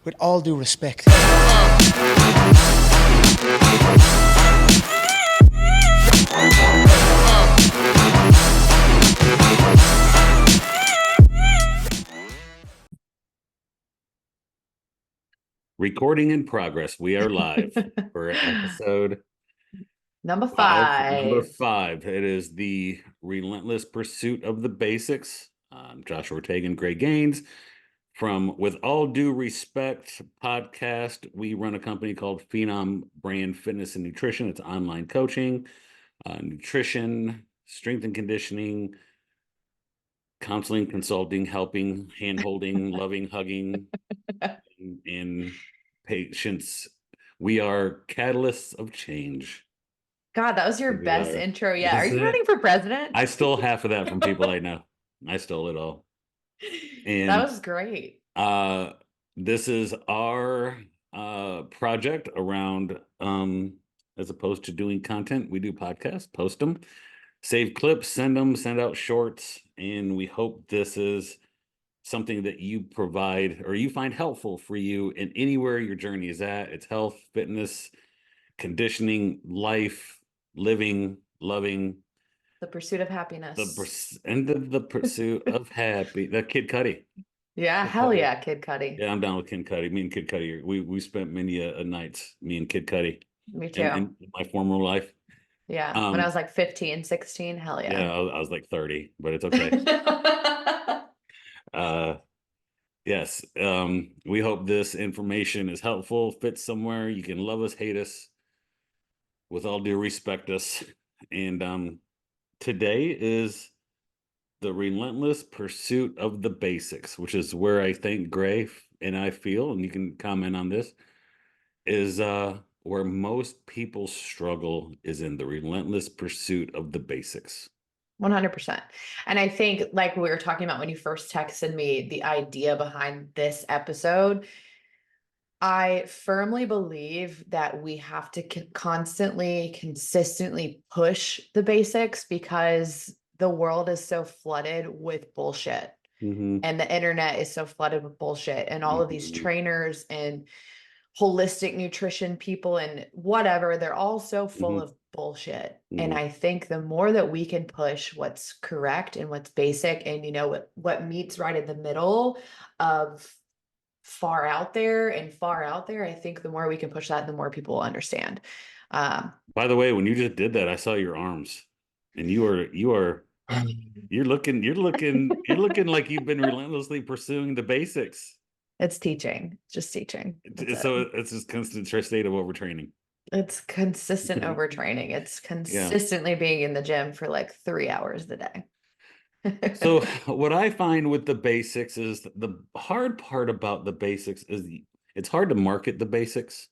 with all due respect. Recording in progress. We are live for episode Number Number five. 5. It is the Relentless Pursuit of the Basics. Josh Ortegon, Greg Gaines from With All Due Respect podcast. We run a company called Phnm Brand Fitness and Nutrition. It's online coaching, nutrition, strength and conditioning, counseling, consulting, helping, hand-holding, loving, hugging, and patience. We are catalysts of change. God, that was your best intro yet. Are you running for president? I stole half of that from people I know. I stole it all. And that was great. This is our project around as opposed to doing content, we do podcasts, post them, save clips, send them, send out shorts, and we hope this is something that you provide or you find helpful for you in anywhere your journey is at. It's health, fitness, conditioning, life, living, loving, the pursuit of happiness, the pursuit of happy. That Kid Cudi. Yeah, Kid hell Cudi. yeah, Kid Cudi. Yeah, I'm down with Kid Cudi. Me and Kid Cudi, we spent many a nights, me and Kid Cudi. Me too. In my former life. Yeah, when I was like 15, 16, hell yeah. Yeah, I was like 30, but it's okay. Yes, we hope this information is helpful, fits somewhere. You can love us, hate us, with all due respect us. And today is the Relentless Pursuit of the Basics, which is where I think Gray and I feel, and you can comment on this, is where most people struggle is in the relentless pursuit of the basics. 100%. And I think, like we were talking about when you first texted me, the idea behind this episode, I firmly believe that we have to constantly, consistently push the basics because the world is so flooded with bullshit. Mm-hmm. And the internet is so flooded with bullshit, and all of these trainers and holistic nutrition people and whatever, they're all so full of bullshit. And I think the more that we can push what's correct and what's basic and, you know, what meets right in the middle of far out there and far out there, I think the more we can push that, the more people will understand. By the way, when you just did that, I saw your arms, and you're looking like you've been relentlessly pursuing the basics. It's teaching, just teaching. So it's just constant state of overtraining. It's consistent overtraining. It's consistently being in the gym for like 3 hours a day. So what I find with the basics is the hard part about the basics is it's hard to market the basics.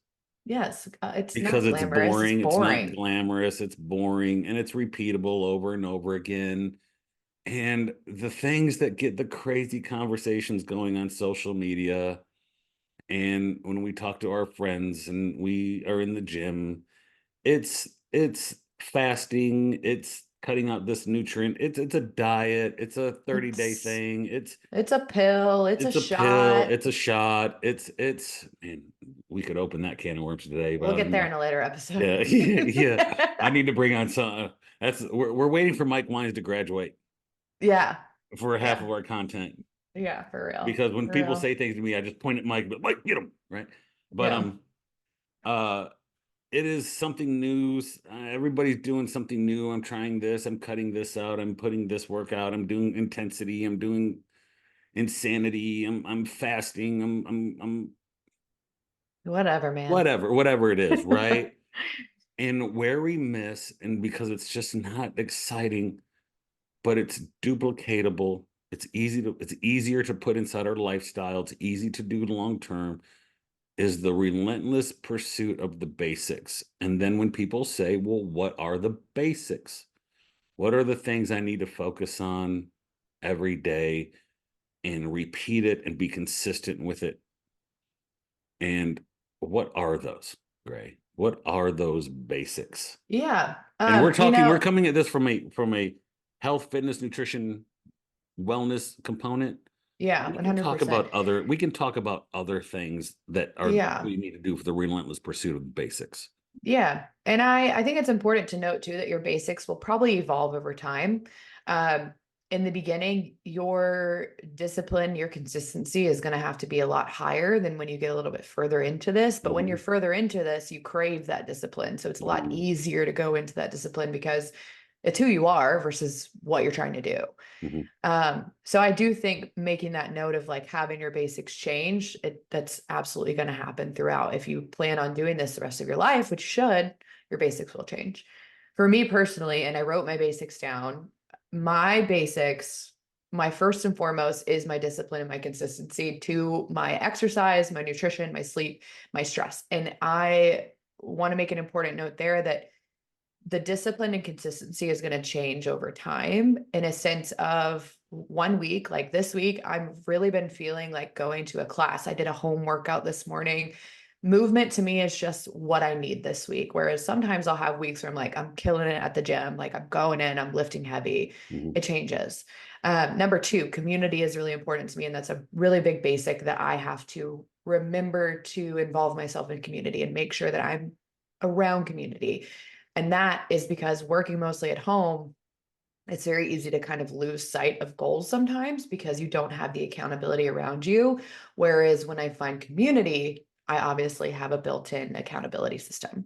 Yes, it's because not glamorous. It's boring. It's boring. It's not glamorous. It's boring, and it's repeatable over and over again. And the things that get the crazy conversations going on social media, and when we talk to our friends and we are in the gym, it's fasting, it's cutting out this nutrient, it's a diet, it's a 30-day thing, it's a pill, it's a shot. Pill, it's a shot, it's man, we could open that can of worms today, but we'll get there in a later episode. Yeah. I need to bring on some we're waiting for Mike Wines to graduate. Yeah. For half of our content. Yeah, for real. Because when people say things to me, I just point at Mike, but Mike, get him, right? But it is something new. Everybody's doing something new. I'm trying this. I'm cutting this out. I'm putting this workout. I'm doing intensity. I'm doing insanity. I'm fasting. I'm whatever, man. Whatever it is, right? And where we miss, and because it's just not exciting, but it's duplicatable. It's easier to put inside our lifestyle. It's easy to do long term, is the relentless pursuit of the basics. And then when people say, well, what are the basics? What are the things I need to focus on every day and repeat it and be consistent with it? And what are those, Gray? What are those basics? Yeah. And we're coming at this from a health, fitness, nutrition, wellness component. Yeah, We can talk 100%. about other things that are Yeah. we need to do for the relentless pursuit of the basics. Yeah. And I think it's important to note too that your basics will probably evolve over time. Um, in the beginning, your discipline, your consistency is going to have to be a lot higher than when you get a little bit further into this. But when you're Mhm, further into this, you crave that discipline. So it's a lot mhm, easier to go into that discipline because it's who you are versus what you're trying to do. mhm, So I do think making that note of like having your basics change, that's absolutely going to happen throughout. If you plan on doing this the rest of your life, which should, your basics will change. For me personally, and I wrote my basics down, my basics, my first and foremost is my discipline and my consistency to my exercise, my nutrition, my sleep, my stress. And I want to make an important note there that the discipline and consistency is going to change over time in a sense of 1 week, like this week, I've really been feeling like going to a class. I did a home workout this morning. Movement to me is just what I need this week. Whereas sometimes I'll have weeks where I'm like, I'm killing it at the gym, like I'm going in, I'm lifting heavy. mhm, It changes. Number two, community is really important to me. And that's a really big basic that I have to remember to involve myself in community and make sure that I'm around community. And that is because working mostly at home, it's very easy to kind of lose sight of goals sometimes because you don't have the accountability around you. Whereas when I find community, I obviously have a built in accountability system.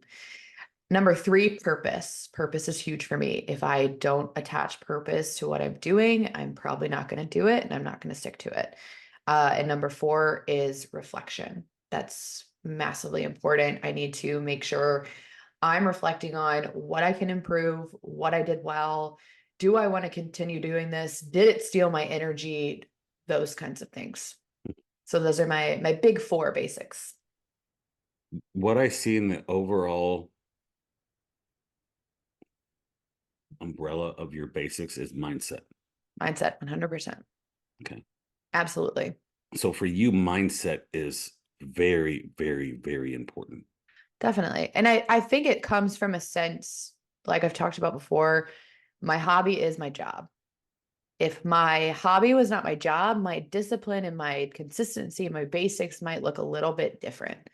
Number three, purpose. Purpose is huge for me. If I don't attach purpose to what I'm doing, I'm probably not going to do it and I'm not going to stick to it. And number four is reflection. That's massively important. I need to make sure I'm reflecting on what I can improve, what I did well. Do I want to continue doing this? Did it steal my energy? Those kinds of things. So those are my big four basics. what I see in the overall umbrella of your basics is mindset. Mindset, 100%. Okay. Absolutely. So for you, mindset is very, very, very important. Definitely. And I think it comes from a sense, like I've talked about before, my hobby is my job. If my hobby was not my job, my discipline and my consistency and my basics might look a little bit different.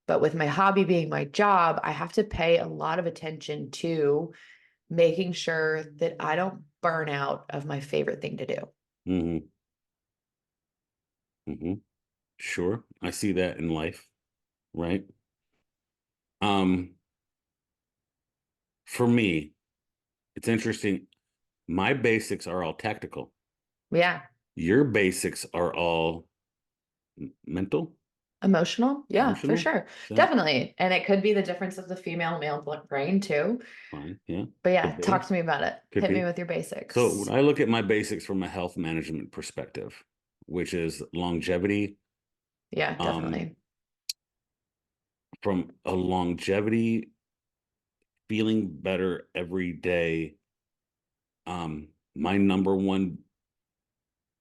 But with my hobby being my job, I have to pay a lot of attention to making sure that I don't burn out of my favorite thing to do. Hmm. Hmm. Sure. I see that in life, right? Um, for me, it's interesting. My basics are all tactical. Yeah. Your basics are all mental, Emotional. Yeah, for emotional. sure. So Definitely. And it could be the difference of the female male brain too. fine. Yeah. But yeah, Could talk be. to me about it. Could Hit me be. with your So when basics. I look at my basics from a health management perspective, which is longevity, Yeah, um, definitely. from a longevity, feeling better every day. My number one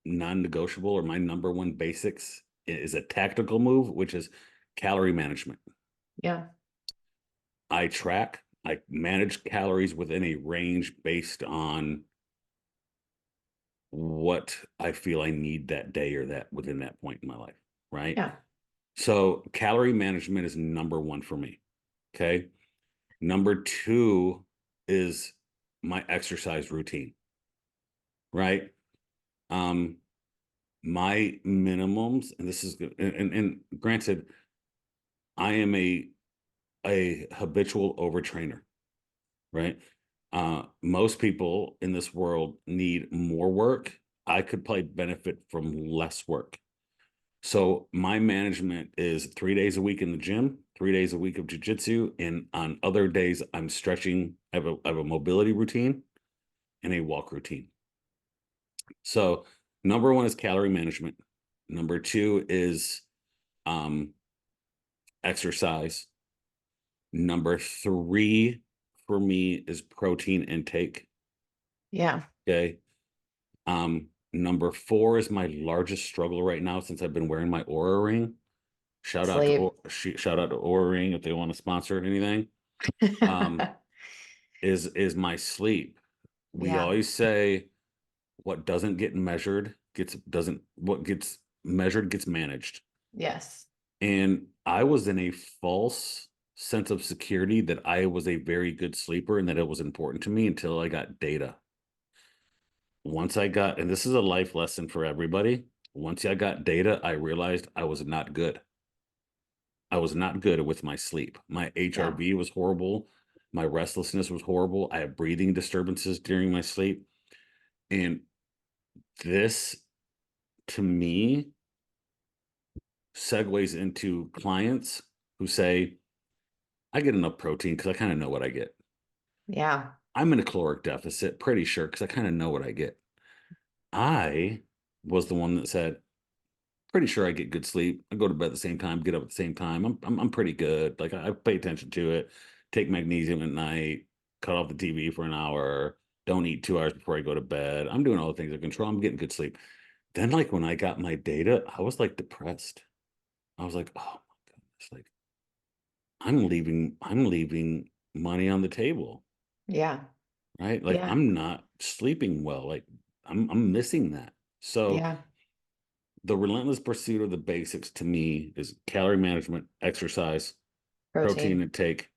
non-negotiable or my number one basics is a tactical move, which is calorie management. Yeah. I manage calories within a range based on what I feel I need that day or that within that point in my life, right? Yeah. So calorie management is number one for me. Okay. Number two is my exercise routine, right? Um, my minimums, and this is good, and granted, I am a habitual overtrainer, right? Most people in this world need more work. I could probably benefit from less work. So my management is 3 days a week in the gym, 3 days a week of jujitsu, and on other days I'm stretching. I have a mobility routine and a walk routine. So number one is calorie management. Number two is um, exercise. Number three for me is protein intake. Yeah. Okay. Number four is my largest struggle right now since I've been wearing my Aura ring. Sleep. Shout out to Aura Ring if they want to sponsor anything. Um, is my sleep. We Yeah. always say what doesn't get measured what gets measured gets managed. Yes. And I was in a false sense of security that I was a very good sleeper and that it was important to me until I got data. And this is a life lesson for everybody. Once I got data, I realized I was not good. I was not good with my sleep. My Yeah. HRV was horrible. My restlessness was horrible. I have breathing disturbances during my sleep. And this, to me, segues into clients who say, I get enough protein because I kind of know what I get. Yeah. I'm in a caloric deficit, pretty sure, because I kind of know what I get. I was the one that said, pretty sure I get good sleep. I go to bed at the same time, get up at the same time. I'm pretty good. Like I pay attention to it. Take magnesium at night. Cut off the TV for an hour. Don't eat 2 hours before I go to bed. I'm doing all the things I control. I'm getting good sleep. Then, like when I got my data, I was like depressed. I was like, oh my goodness, like I'm leaving money on the table, Yeah. right? Like Yeah. I'm not sleeping well. Like I'm missing that. So Yeah. the relentless pursuit of the basics to me is calorie management, exercise, protein Protein intake,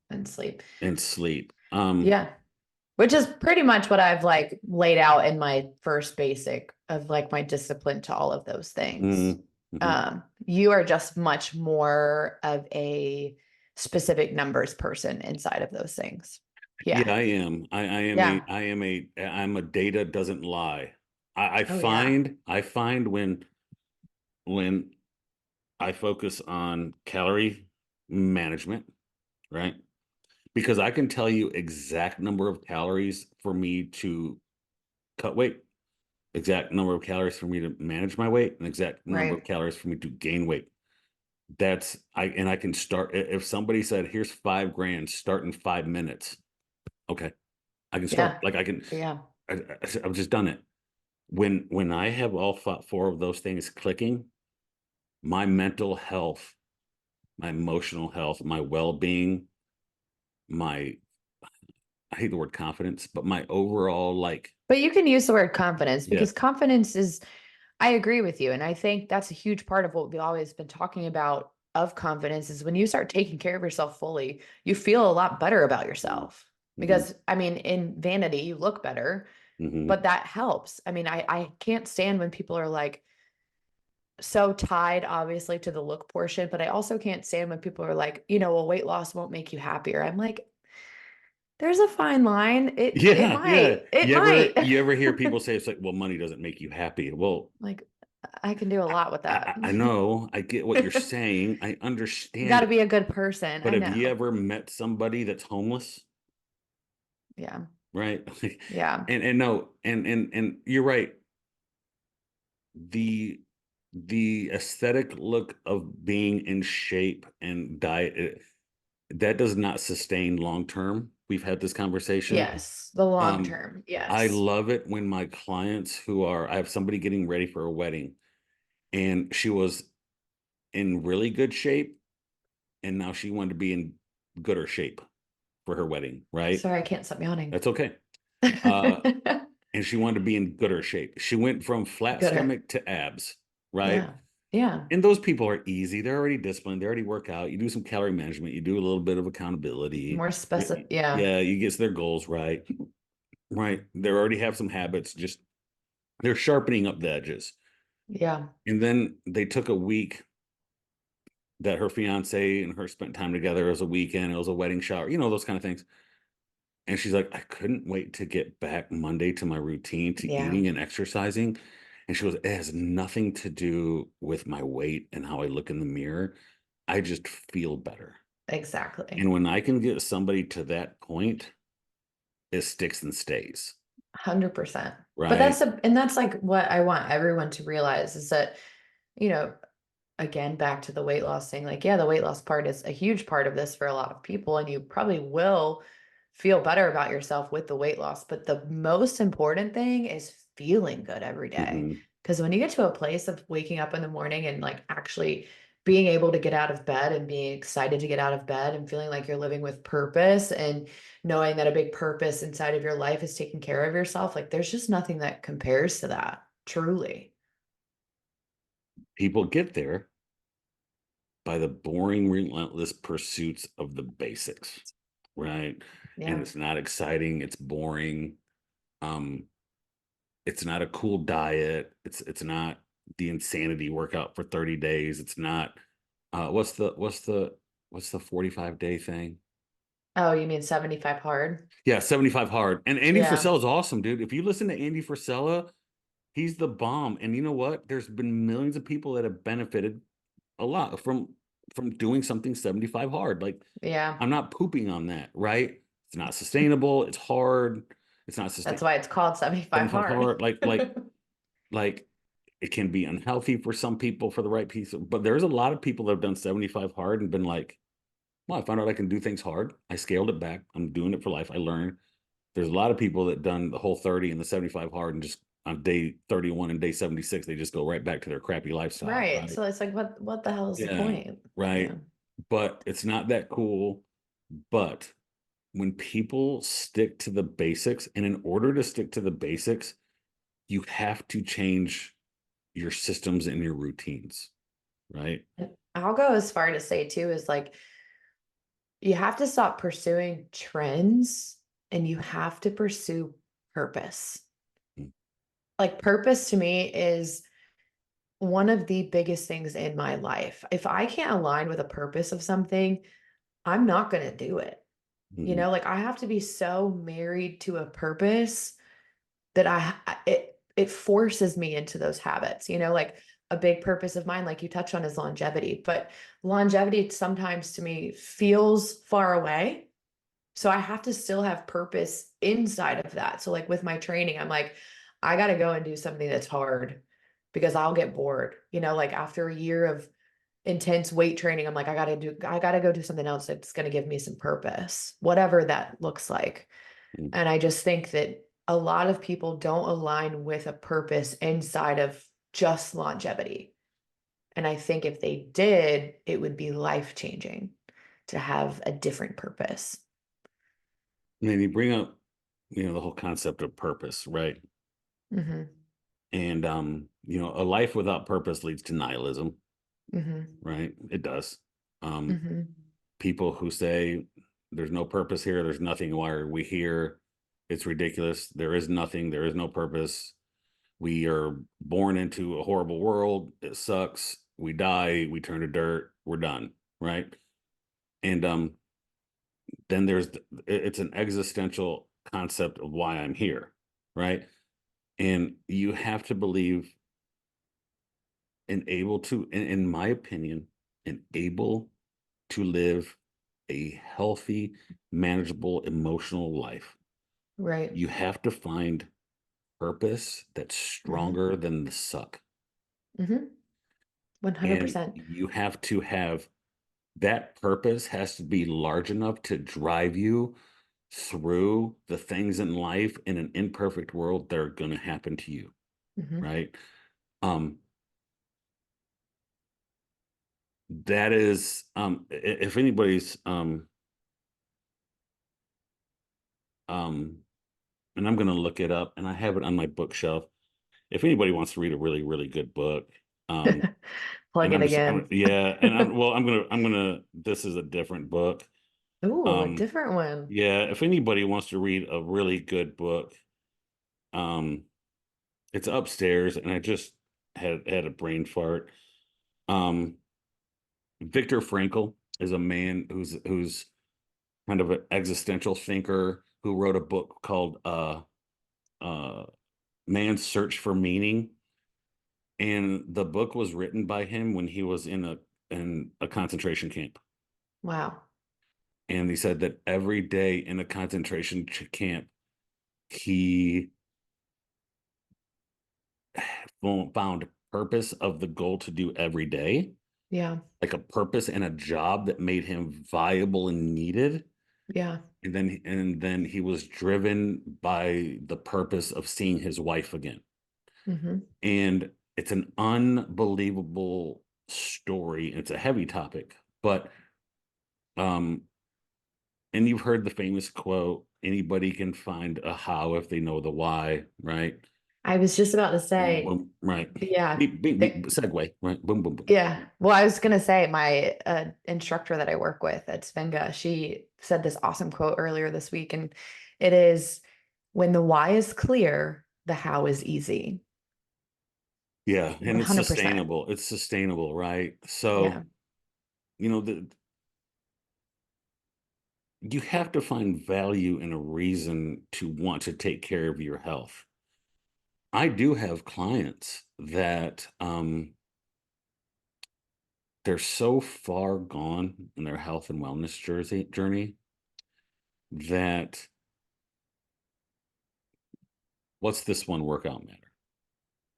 and sleep. and sleep. Yeah. Which is pretty much what I've like laid out in my first basic of like my discipline to all of those things. Mm, mhm. You are just much more of a specific numbers person inside of those things. Yeah. Yeah, I am. Yeah. I'm a data doesn't lie. I Oh yeah. find when I focus on calorie management, right? Because I can tell you exact number of calories for me to cut weight, exact number of calories for me to manage my weight, and exact number of Right. calories for me to gain weight. I can start if somebody said, here's 5 grand, start in 5 minutes. Okay. I can start. Yeah. Like I can, Yeah. I've just done it. When I have all four of those things clicking, my mental health, my emotional health, my well-being, my I hate the word confidence, but my overall like, But you can use the word confidence yeah. because confidence is, I agree with you. And I think that's a huge part of what we've always been talking about of confidence is when you start taking care of yourself fully, you feel a lot better about yourself. Mm-hmm, Because I mean, in vanity, you look better, mm-hmm. but that helps. I mean, I can't stand when people are like so tied, obviously, to the look portion, but I also can't stand when people are like, well, weight loss won't make you happier. I'm like, there's a fine line. It Yeah, yeah. might. It might. You ever hear people say it's like, well, money doesn't make you happy? Well, Like, I can do a lot with that. I know, I get what you're saying. I Got understand to it. be a good person. But I have you know. ever met somebody that's homeless? Yeah. Right? Yeah. And no, and you're right. The the aesthetic look of being in shape and diet, that does not sustain long term. We've had this conversation. Yes. The long Um, term. I Yes. love it when my clients I have somebody getting ready for a wedding and she was in really good shape and now she wanted to be in gooder shape for her wedding, right? Sorry, I can't stop yawning. That's okay. Uh, and she wanted to be in gooder shape. She went from flat Gooder. stomach to abs, right? Yeah. Yeah. And those people are easy. They're already disciplined. They already work out. You do some calorie management. You do a little bit of accountability. More specific. Yeah. Yeah, you get their goals right. Right. They already have some habits. Just they're sharpening up the edges. Yeah. And then they took a week that her fiance and her spent time together. It was a weekend. It was a wedding shower. Those kind of things. And she's like, I couldn't wait to get back Monday to my routine to Yeah. eating and exercising. And she goes, it has nothing to do with my weight and how I look in the mirror. I just feel better. Exactly. And when I can get somebody to that point, it sticks and stays. 100%. But Right. and that's like what I want everyone to realize is that, you know, again, back to the weight loss thing, like, yeah, the weight loss part is a huge part of this for a lot of people, and you probably will feel better about yourself with the weight loss. But the most important thing is feeling good every day. Mm-hmm. Because when you get to a place of waking up in the morning and like actually being able to get out of bed and being excited to get out of bed and feeling like you're living with purpose and knowing that a big purpose inside of your life is taking care of yourself, like there's just nothing that compares to that, truly. People get there by the boring, relentless pursuits of the basics, right? And Yeah. it's not exciting, it's boring. Um, it's not a cool diet. It's not the insanity workout for 30 days. It's not what's the 45-day thing? Oh, you mean 75 hard? Yeah, 75 hard. And Andy Yeah. Frisella is awesome, dude. If you listen to Andy Frisella, he's the bomb. And you know what? There's been millions of people that have benefited a lot from doing something 75 hard. Like, Yeah. I'm not pooping on that, right? It's not sustainable. It's hard. It's not That's sustain why it's called 75 75 hard. hard. Like it can be unhealthy for some people for the right piece. But there's a lot of people that have done 75 hard and been like, well, I found out I can do things hard. I scaled it back. I'm doing it for life. I learned. There's a lot of people that done the whole 30 and the 75 hard and just on day 31 and day 76, they just go right back to their crappy lifestyle, Right. right? So it's like what the hell is the Yeah, point? Yeah. right. But it's not that cool. But when people stick to the basics, and in order to stick to the basics, you have to change your systems and your routines, right? And I'll go as far to say too is like you have to stop pursuing trends and you have to pursue purpose. Mm. Like purpose to me is one of the biggest things in my life. If I can't align with a purpose of something, I'm not going to do it. Mhm. Like I have to be so married to a purpose that it forces me into those habits. Like a big purpose of mine, like you touched on, is longevity, but longevity sometimes to me feels far away. So I have to still have purpose inside of that. So like with my training, I'm like, I got to go and do something that's hard because I'll get bored. Like after a year of intense weight training, I'm like, I got to go do something else that's going to give me some purpose, whatever that looks like. Mm. And I just think that a lot of people don't align with a purpose inside of just longevity. And I think if they did, it would be life changing to have a different purpose. And then you bring up, the whole concept of purpose, right? Hmm. And a life without purpose leads to nihilism, Hmm. right? It does. Um, Hmm. People who say there's no purpose here, there's nothing, why are we here? It's ridiculous. There is nothing, there is no purpose. We are born into a horrible world. It sucks. We die, we turn to dirt, we're done, right? And then it's an existential concept of why I'm here, right? And you have to believe and able to, in my opinion, and able to live a healthy, manageable, emotional life. Right. You have to find purpose that's Hmm. stronger than the suck. Hmm. And 100%. you have to have that purpose has to be large enough to drive you through the things in life in an imperfect world that are going to happen to you, Hmm. right? Um, that is, if anybody's, um, and I'm going to look it up, and I have it on my bookshelf. If anybody wants to read a really, really good book, um, Plug and it again. yeah, and I'm gonna. This is a different book. Ooh, a Um, different one. yeah, if anybody wants to read a really good book, um, it's upstairs, and I just had a brain fart. Um, Viktor Frankl is a man who's kind of an existential thinker who wrote a book called uh Man's Search for Meaning. And the book was written by him when he was in a concentration camp. Wow. And he said that every day in a concentration camp, he found purpose of the goal to do every day, Yeah. like a purpose and a job that made him viable and needed. Yeah. And then he was driven by the purpose of seeing his wife again. Hmm. And it's an unbelievable story. It's a heavy topic, but um and you've heard the famous quote, anybody can find a how if they know the why, right? I was just about to say, Boom, right. yeah, Beep, beep, beep, segue, right? Boom, boom, boom. yeah. Well, I was gonna say my instructor that I work with at Svenga, she said this awesome quote earlier this week, and it is, "When the why is clear, the how is easy." Yeah, and it's 100%. sustainable. It's sustainable, right? Yeah. So, you know, you have to find value and a reason to want to take care of your health. I do have clients that they're so far gone in their health and wellness journey that what's this one workout matter?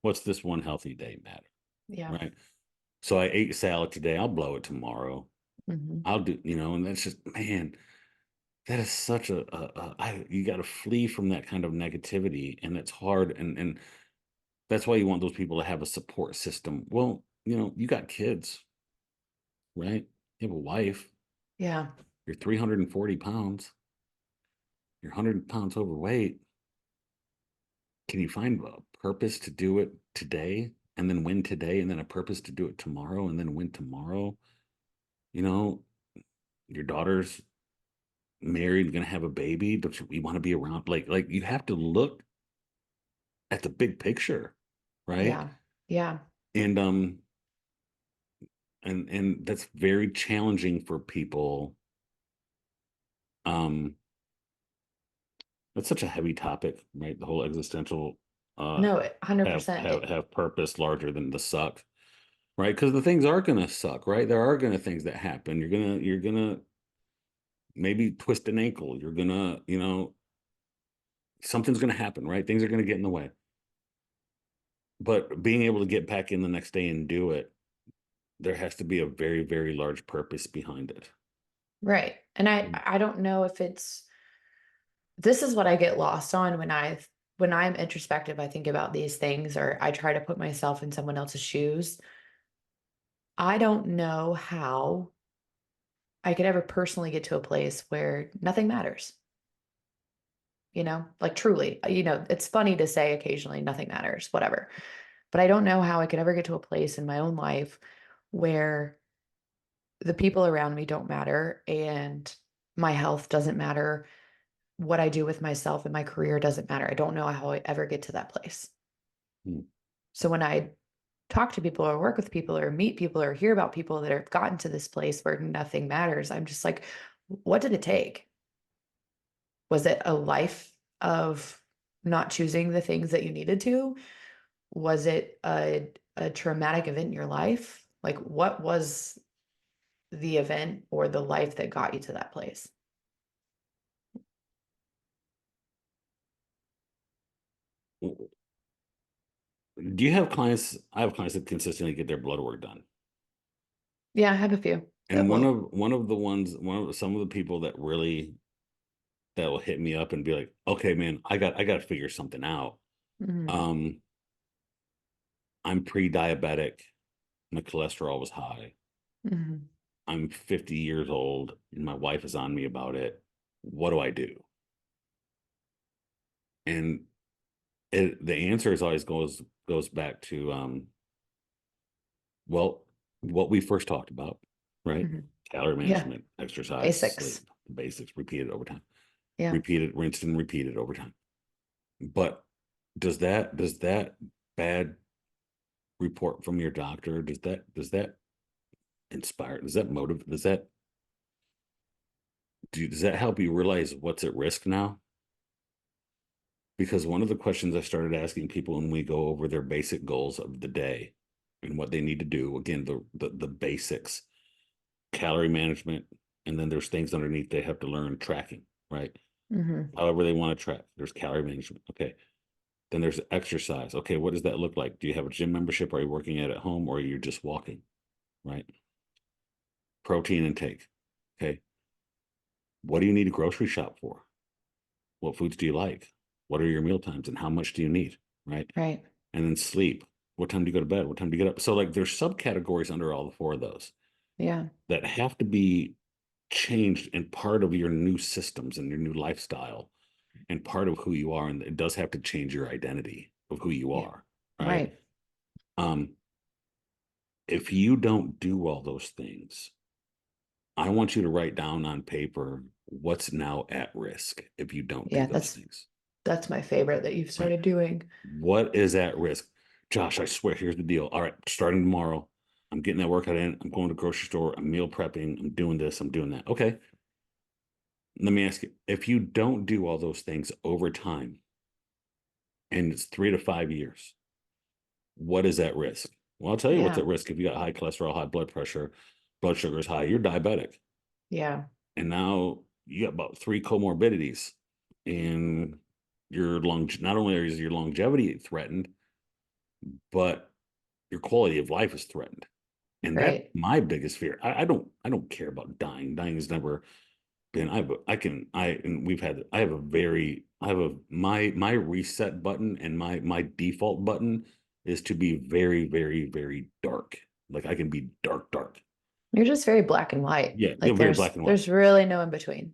What's this one healthy day matter? Yeah. Right. So I ate salad today. I'll blow it tomorrow. Hmm. I'll do, and that's just, man, that is such you got to flee from that kind of negativity. And it's hard. And that's why you want those people to have a support system. Well, you got kids, right? You have a wife, Yeah. you're 340 pounds, you're 100 pounds overweight. Can you find a purpose to do it today and then win today and then a purpose to do it tomorrow and then win tomorrow? You know, your daughter's married, gonna have a baby. Don't we want to be around? Like you have to look at the big picture, right? Yeah. Yeah. And and that's very challenging for people. Um, that's such a heavy topic, right? The whole existential uh No, have 100%. have have purpose larger than the suck, right? Because the things are gonna suck, right? There are gonna things that happen. You're gonna maybe twist an ankle. You're gonna, something's gonna happen, right? Things are gonna get in the way. But being able to get back in the next day and do it, there has to be a very, very large purpose behind it. Right. And I Mm. I don't know if it's, this is what I get lost on when I'm introspective, I think about these things or I try to put myself in someone else's shoes. I don't know how I could ever personally get to a place where nothing matters. Like truly, it's funny to say occasionally nothing matters, whatever. But I don't know how I could ever get to a place in my own life where the people around me don't matter and my health doesn't matter. What I do with myself and my career doesn't matter. I don't know how I ever get to that place. Mm. So when I talk to people or work with people or meet people or hear about people that have gotten to this place where nothing matters, I'm just like, what did it take? Was it a life of not choosing the things that you needed to? Was it a traumatic event in your life? Like, what was the event or the life that got you to that place? Do you have clients? I have clients that consistently get their blood work done. Yeah, I have a few that And one will. of one of the ones, some of the people that will hit me up and be like, okay, man, I got to figure something out. Mhm, Um, I'm pre-diabetic. My cholesterol was high. mhm. I'm 50 years old and my wife is on me about it. What do I do? And the answer is always goes back to well, what we first talked about, right? Mhm. Calorie Yeah, management, exercise, basics. sleep, the basics, repeated over time. Yeah. Repeated, rinsed and repeated over time. But does that bad report from your doctor, does that inspire, does that motivate, does that help you realize what's at risk now? Because one of the questions I started asking people when we go over their basic goals of the day and what they need to do, again, the basics, calorie management, and then there's things underneath they have to learn tracking, right? Mhm. However they want to track. There's calorie management. Okay. Then there's exercise. Okay, what does that look like? Do you have a gym membership? Are you working at home or are you just walking? Right? Protein intake. Okay. What do you need a grocery shop for? What foods do you like? What are your meal times and how much do you need? Right. Right. And then sleep. What time do you go to bed? What time do you get up? So like there's subcategories under all the four of those Yeah. that have to be changed and part of your new systems and your new lifestyle and part of who you are. And it does have to change your identity. of who you Yeah. are, right? Right. Um, if you don't do all those things, I want you to write down on paper what's now at risk if you don't do Yeah, those things, that's my favorite that you've right? started doing. What is at risk? Josh, I swear, here's the deal. All right, starting tomorrow, I'm getting that workout in. I'm going to the grocery store. I'm meal prepping. I'm doing this. I'm doing that. Okay. Let me ask you, if you don't do all those things over time, and it's 3 to 5 years, what is at risk? Well, I'll tell you what's Yeah. at risk. If you got high cholesterol, high blood pressure, blood sugar is high, you're diabetic. Yeah. And now you got about 3 comorbidities. And not only is your longevity threatened, but your quality of life is threatened. And that's Right. my biggest fear. I don't care about dying. Dying has never been and I have a my reset button, and my default button is to be very, very, very dark. Like I can be dark, dark. You're just very black and white. Yeah, Like very black and white. there's really no in between.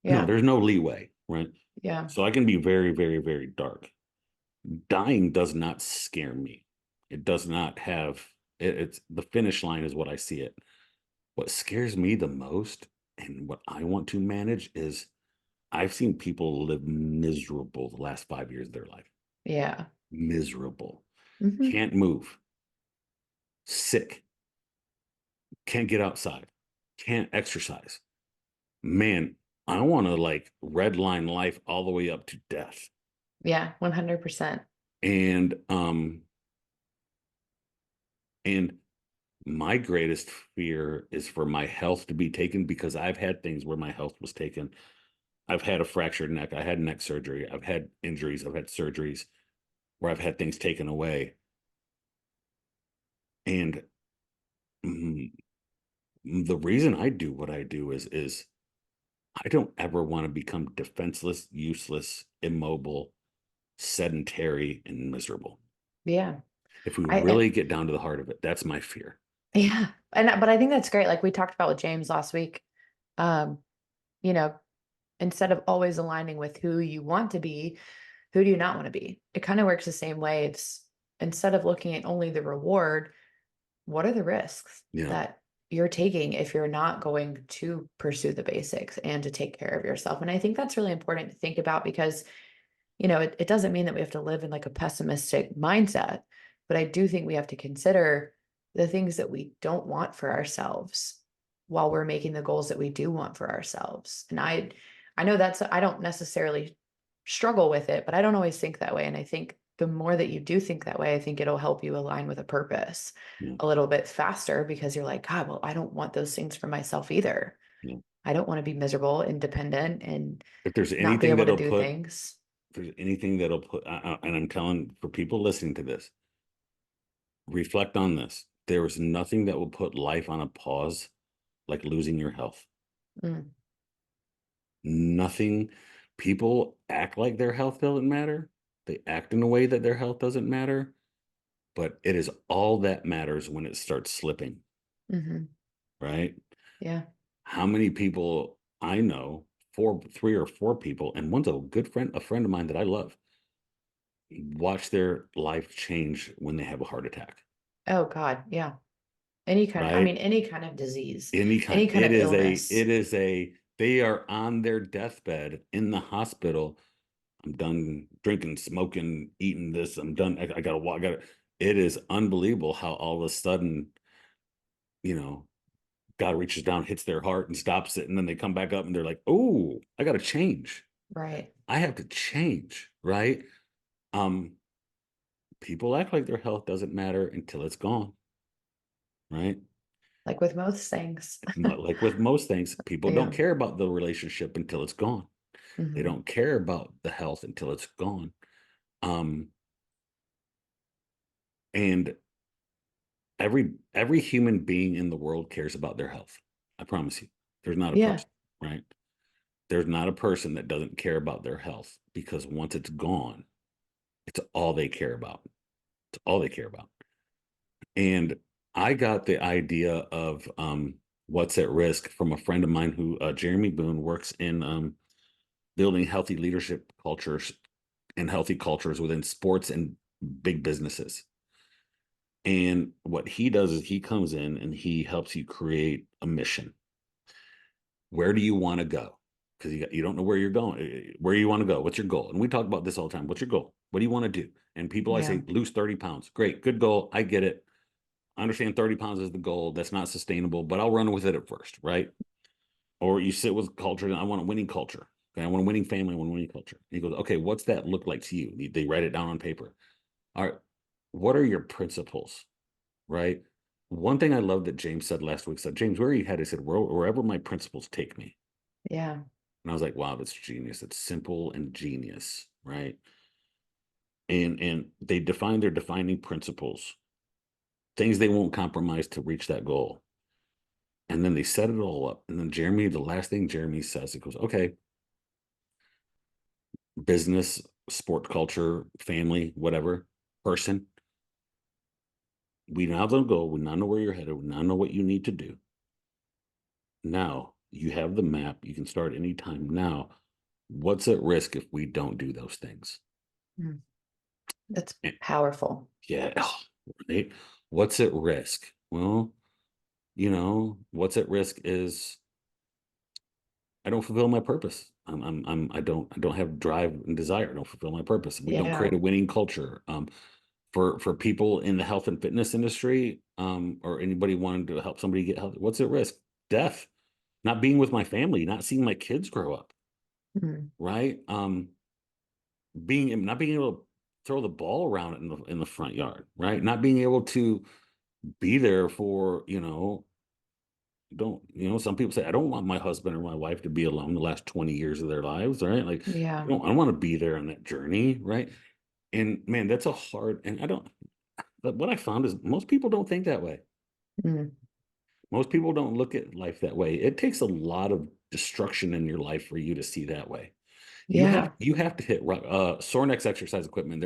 No, Yeah. there's no leeway, right? Yeah. So I can be very, very, very dark. Dying does not scare me. It does not have it's the finish line is what I see it. What scares me the most and what I want to manage is I've seen people live miserable the last 5 years of their life. Yeah. Miserable. Hmm. Can't move, sick, can't get outside, can't exercise. Man, I want to like redline life all the way up to death. Yeah. 100%. And and my greatest fear is for my health to be taken because I've had things where my health was taken. I've had a fractured neck. I had neck surgery. I've had injuries. I've had surgeries where I've had things taken away. And mm, the reason I do what I do is I don't ever want to become defenseless, useless, immobile, sedentary, and miserable. Yeah. If we And really get down to the heart of it, that's my fear. yeah. But I think that's great. Like we talked about with James last week. Um, you know, instead of always aligning with who you want to be, who do you not want to be? It kind of works the same way. It's instead of looking at only the reward, what are the risks Yeah. that you're taking if you're not going to pursue the basics and to take care of yourself? And I think that's really important to think about because, it doesn't mean that we have to live in like a pessimistic mindset, but I do think we have to consider the things that we don't want for ourselves while we're making the goals that we do want for ourselves. And I know I don't necessarily struggle with it, but I don't always think that way. And I think the more that you do think that way, I think it'll help you align with a purpose Yeah. a little bit faster because you're like, God, well, I don't want those things for myself either. Yeah. I don't want to be miserable, independent, and If there's not be anything able to that'll do put, things. if there's anything that'll put, and I'm telling for people listening to this, reflect on this. There is nothing that will put life on a pause like losing your health. Mm, Nothing. People act like their health doesn't matter. They act in a way that their health doesn't matter, but it is all that matters when it starts slipping, hmm. right? Yeah. How many people I know, 3 or 4 people, and one's a good friend, a friend of mine that I love, watch their life change when they have a heart attack, Oh God. Yeah. right? Any kind of disease, Any kind, any kind of illness. they are on their deathbed in the hospital. I'm done drinking, smoking, eating this. I'm done. I gotta walk. It is unbelievable how all of a sudden, you know, God reaches down, hits their heart and stops it. And then they come back up and they're like, oh, I got to change. Right. I have to change. Right. Um, People act like their health doesn't matter until it's gone. Right. Like with most things. Like with most things, people don't Yeah. care about the relationship until it's gone. They Hmm. don't care about the health until it's gone. Um, and every human being in the world cares about their health. I promise you. There's not a Yeah. person, right? There's not a person that doesn't care about their health because once it's gone, it's all they care about. It's all they care about. And I got the idea of what's at risk from a friend of mine who Jeremy Boone works in building healthy leadership cultures and healthy cultures within sports and big businesses. And what he does is he comes in and he helps you create a mission. Where do you want to go? Because you don't know where you're going, where you want to go. What's your goal? And we talk about this all the time. What's your goal? What do you want to do? And people, I Yeah. say, lose 30 pounds. Great, good goal. I get it. I understand 30 pounds is the goal. That's not sustainable, but I'll run with it at first, right? Or you sit with culture, and I want a winning culture. Okay, I want a winning family, I want a winning culture. And he goes, okay, what's that look like to you? They write it down on paper. All right, what are your principles, right? One thing I love that James said last week, said, James, where are you headed? He said, wherever my principles take me. Yeah. And I was like, wow, that's genius. It's simple and genius, right? And they define their defining principles, things they won't compromise to reach that goal. And then they set it all up. And then Jeremy, the last thing Jeremy says, he goes, okay, business, sport culture, family, whatever, person. We now don't go. We now know where you're headed. We now know what you need to do. Now you have the map. You can start anytime. Now, what's at risk if we don't do those things? Mm. That's And powerful. yeah, right. What's at risk? Well, what's at risk is I don't fulfill my purpose. I don't have drive and desire. I don't fulfill my purpose. We don't Yeah. create a winning culture. For people in the health and fitness industry, or anybody wanting to help somebody get healthy, what's at risk? Death, not being with my family, not seeing my kids grow up, Mm. right? Being not being able to throw the ball around in the front yard, right? Not being able to be there for, don't, some people say, I don't want my husband or my wife to be alone the last 20 years of their lives, right? Like, Yeah. I want to be there on that journey, right? And man, that's a hard, and I don't, but what I found is most people don't think that way. Mm. Most people don't look at life that way. It takes a lot of destruction in your life for you to see that way. Yeah. You have to hit rock. Sornex exercise equipment.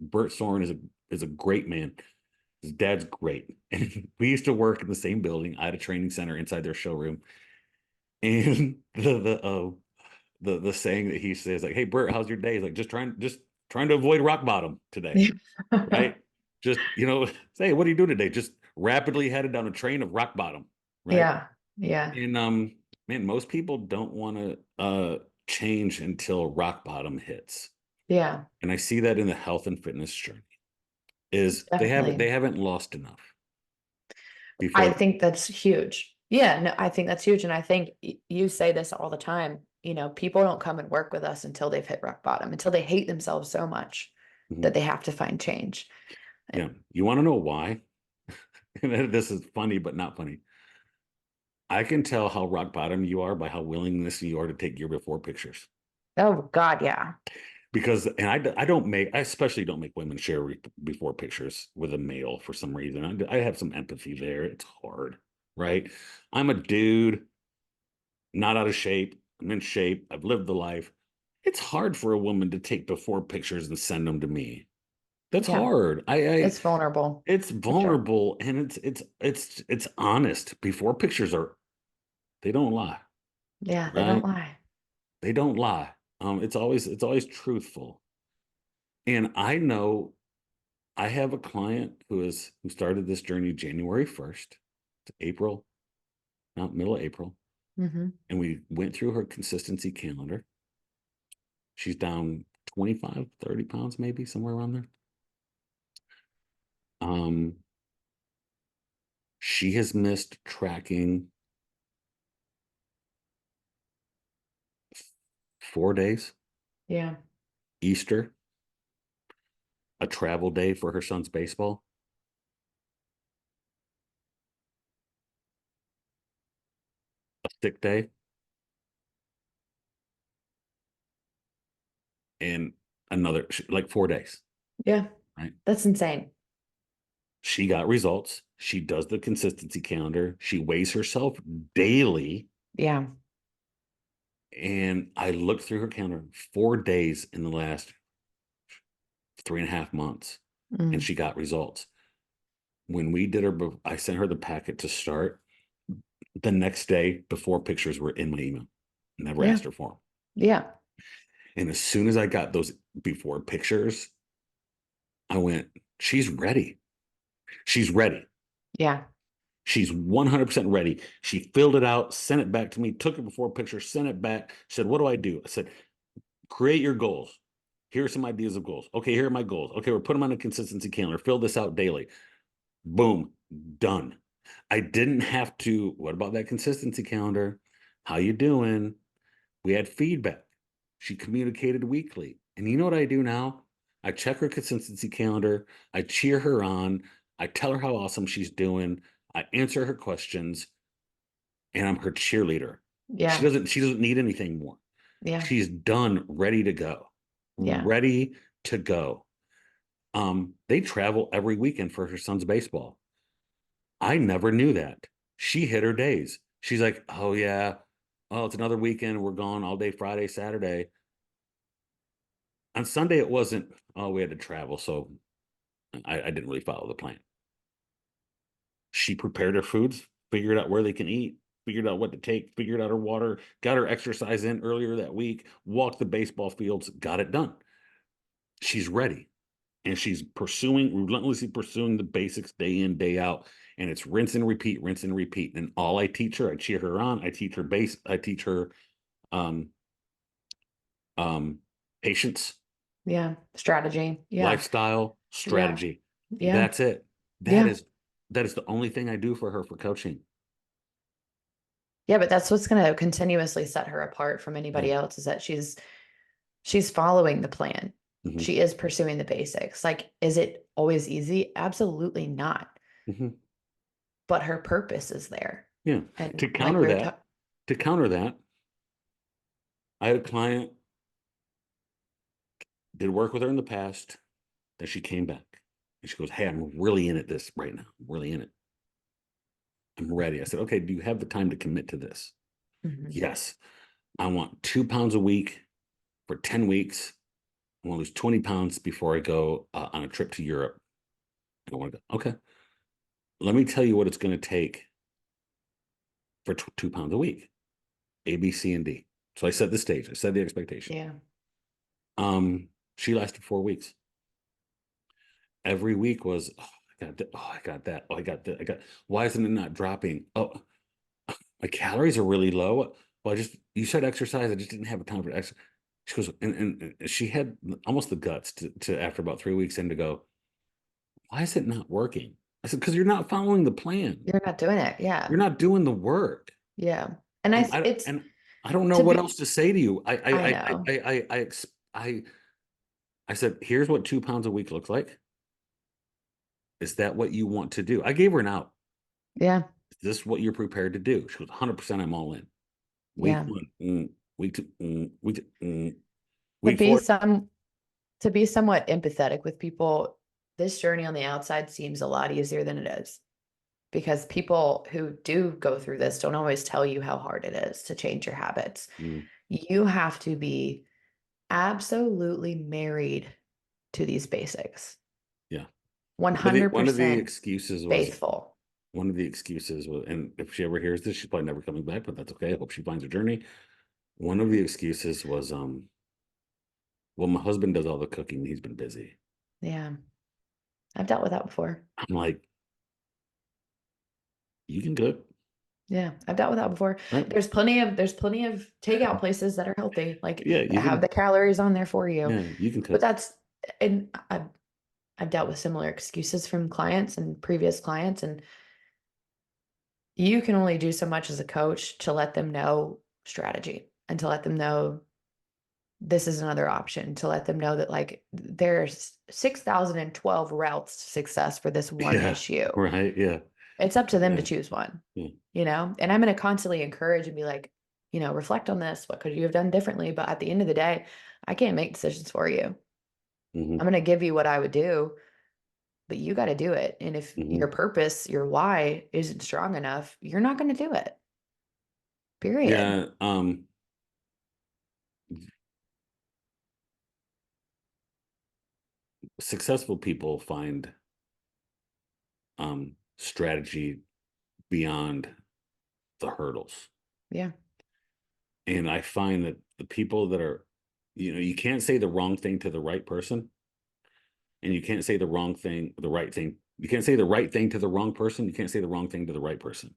Bert Soren is a great man. His dad's great, and we used to work in the same building. I had a training center inside their showroom, and the saying that he says, like, "Hey Bert, how's your day?" He's like, just trying to avoid rock bottom today, right? Just, say, what are you doing today? Just rapidly headed down a train of rock bottom, right? Yeah. Yeah. And man, most people don't want to change until rock bottom hits. Yeah. And I see that in the health and fitness journey is they Definitely. haven't lost enough I before. think that's huge. Yeah, no, I think that's huge. And I think you say this all the time. People don't come and work with us until they've hit rock bottom, until they hate themselves so much Mhm. that they have to find change. Yeah. You want to know why? And this is funny, but not funny. I can tell how rock bottom you are by how willingness you are to take your before pictures. Oh God, yeah. Because I don't make, I especially don't make women share before pictures with a male for some reason. I have some empathy there. It's hard, right? I'm a dude, not out of shape. I'm in shape. I've lived the life. It's hard for a woman to take before pictures and send them to me. That's Yeah. hard. It's vulnerable It's for sure. vulnerable and it's honest. Before pictures they don't lie, Yeah, they don't right? lie. They don't lie. It's always truthful. And I know I have a client who started this journey January 1st to April, not middle of April, Hmm. and we went through her consistency calendar. She's down 25, 30 pounds, maybe somewhere around there. Um, she has missed tracking 4 days, Yeah. Easter, a travel day for her son's baseball, a sick day, and another like 4 days, Yeah. right? That's insane. She got results. She does the consistency calendar. She weighs herself daily. Yeah. And I looked through her calendar 4 days in the last 3.5 months, and Mm. she got results. When we did her, I sent her the packet to start. The next day, before pictures were in my email. Never Yeah. asked her for them. Yeah. And as soon as I got those before pictures, I went, she's ready. She's ready. Yeah. She's 100% ready. She filled it out, sent it back to me, took it before picture, sent it back, said, what do I do? I said, create your goals. Here are some ideas of goals. Okay, here are my goals. Okay, we're putting them on a consistency calendar. Fill this out daily. Boom, done. I didn't have to, what about that consistency calendar? How you doing? We had feedback. She communicated weekly. And you know what I do now? I check her consistency calendar. I cheer her on. I tell her how awesome she's doing. I answer her questions, and I'm her cheerleader. She Yeah. doesn't need anything more. Yeah. She's done, ready to go. Yeah. Ready to go. They travel every weekend for her son's baseball. I never knew that. She hit her days. She's like, oh yeah, oh, it's another weekend. We're gone all day, Friday, Saturday. On Sunday, it wasn't, oh, we had to travel. So I didn't really follow the plan. She prepared her foods, figured out where they can eat, figured out what to take, figured out her water, got her exercise in earlier that week, walked the baseball fields, got it done. She's ready. And she's relentlessly pursuing the basics day in, day out. And it's rinse and repeat, rinse and repeat. And all I teach her, I cheer her on, I teach her I teach her um um patience, Yeah. Strategy. Yeah. lifestyle, Yeah. strategy. Yeah. That's it. That Yeah. is that is the only thing I do for her for coaching. Yeah. But that's what's going to continuously set her apart from Yeah. anybody else is that she's following the plan. Hmm. She is pursuing the basics. Like, is it always easy? Absolutely not. Hmm. But her purpose is there. Yeah. And To like counter we were that, to counter that, I had a client, did work with her in the past, that she came back. And she goes, hey, I'm really in it this right now. I'm really in it. I'm ready. I said, okay, do you have the time to commit to this? Mhm. Yes. I want 2 pounds a week for 10 weeks. I want to lose 20 pounds before I go on a trip to Europe. I want to go, okay, let me tell you what it's going to take for 2 pounds a week, A, B, C, and D. So I set the stage. I set the expectation. Yeah. She lasted 4 weeks. Every week was, oh, I got that. Oh, I got that. Oh, I got that. why isn't it not dropping? Oh, my calories are really low. Well, you said exercise. I just didn't have time for exercise. She goes, and she had almost the guts to after about 3 weeks in to go, why is it not working? I said, because you're not following the plan. You're not doing it. Yeah. You're not doing the work. Yeah. And And it's I don't know to what be, else to say to you. I know. I said, here's what 2 pounds a week looks like. Is that what you want to do? I gave her an out. Yeah. Is this what you're prepared to do? She goes, 100%. I'm all in. Week Yeah. one, week two, week two, To week be four. some to be somewhat empathetic with people, this journey on the outside seems a lot easier than it is. Because people who do go through this don't always tell you how hard it is to change your habits. Mm, You have to be absolutely married to these basics, yeah. One of the 100% excuses was faithful. and if she ever hears this, she's probably never coming back, but that's okay. I hope she finds her journey. One of the excuses was, well, my husband does all the cooking. He's been busy. Yeah. I've dealt with that before. I'm like, you can cook, Yeah, I've dealt with that before. right? There's plenty of takeout places that are healthy, like Yeah, that have the calories on there for you. you can But cook. that's and I've dealt with similar excuses from clients and previous clients, and you can only do so much as a coach to let them know strategy and to let them know this is another option, to let them know that like there's 6,012 routes to success for this one Yeah, issue. right. Yeah, It's up to them to yeah, choose one, yeah. and I'm going to constantly encourage and be like, reflect on this. What could you have done differently? But at the end of the day, I can't make decisions for you. Hmm. I'm going to give you what I would do, but you got to do it. And if Hmm. your purpose, your why isn't strong enough, you're not going to do it. Period. Yeah. Successful people find strategy beyond the hurdles. Yeah. And I find that the people that are, you can't say the wrong thing to the right person, and you can't say the wrong thing, the right thing. You can't say the right thing to the wrong person. You can't say the wrong thing to the right person.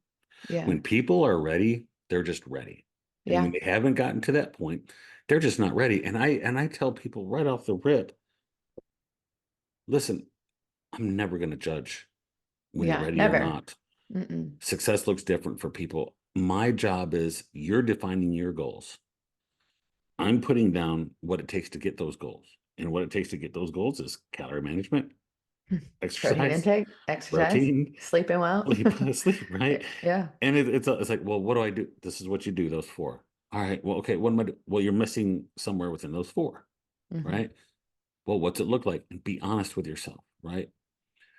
Yeah. When people are ready, they're just ready. And when Yeah. they haven't gotten to that point, they're just not ready. And I tell people right off the rip, listen, I'm never going to judge when you're Yeah. ready or Never. not. Mm-mm. Success looks different for people. My job is you're defining your goals. I'm putting down what it takes to get those goals. And what it takes to get those goals is calorie management, Protein exercise, intake, exercise, protein, sleeping well. sleep, right? Yeah. And it's like, well, what do I do? This is what you do, those four. All right. Well, okay. What am I do? Well, you're missing somewhere within those four, Hmm. right? Well, what's it look like? And be honest with yourself, right?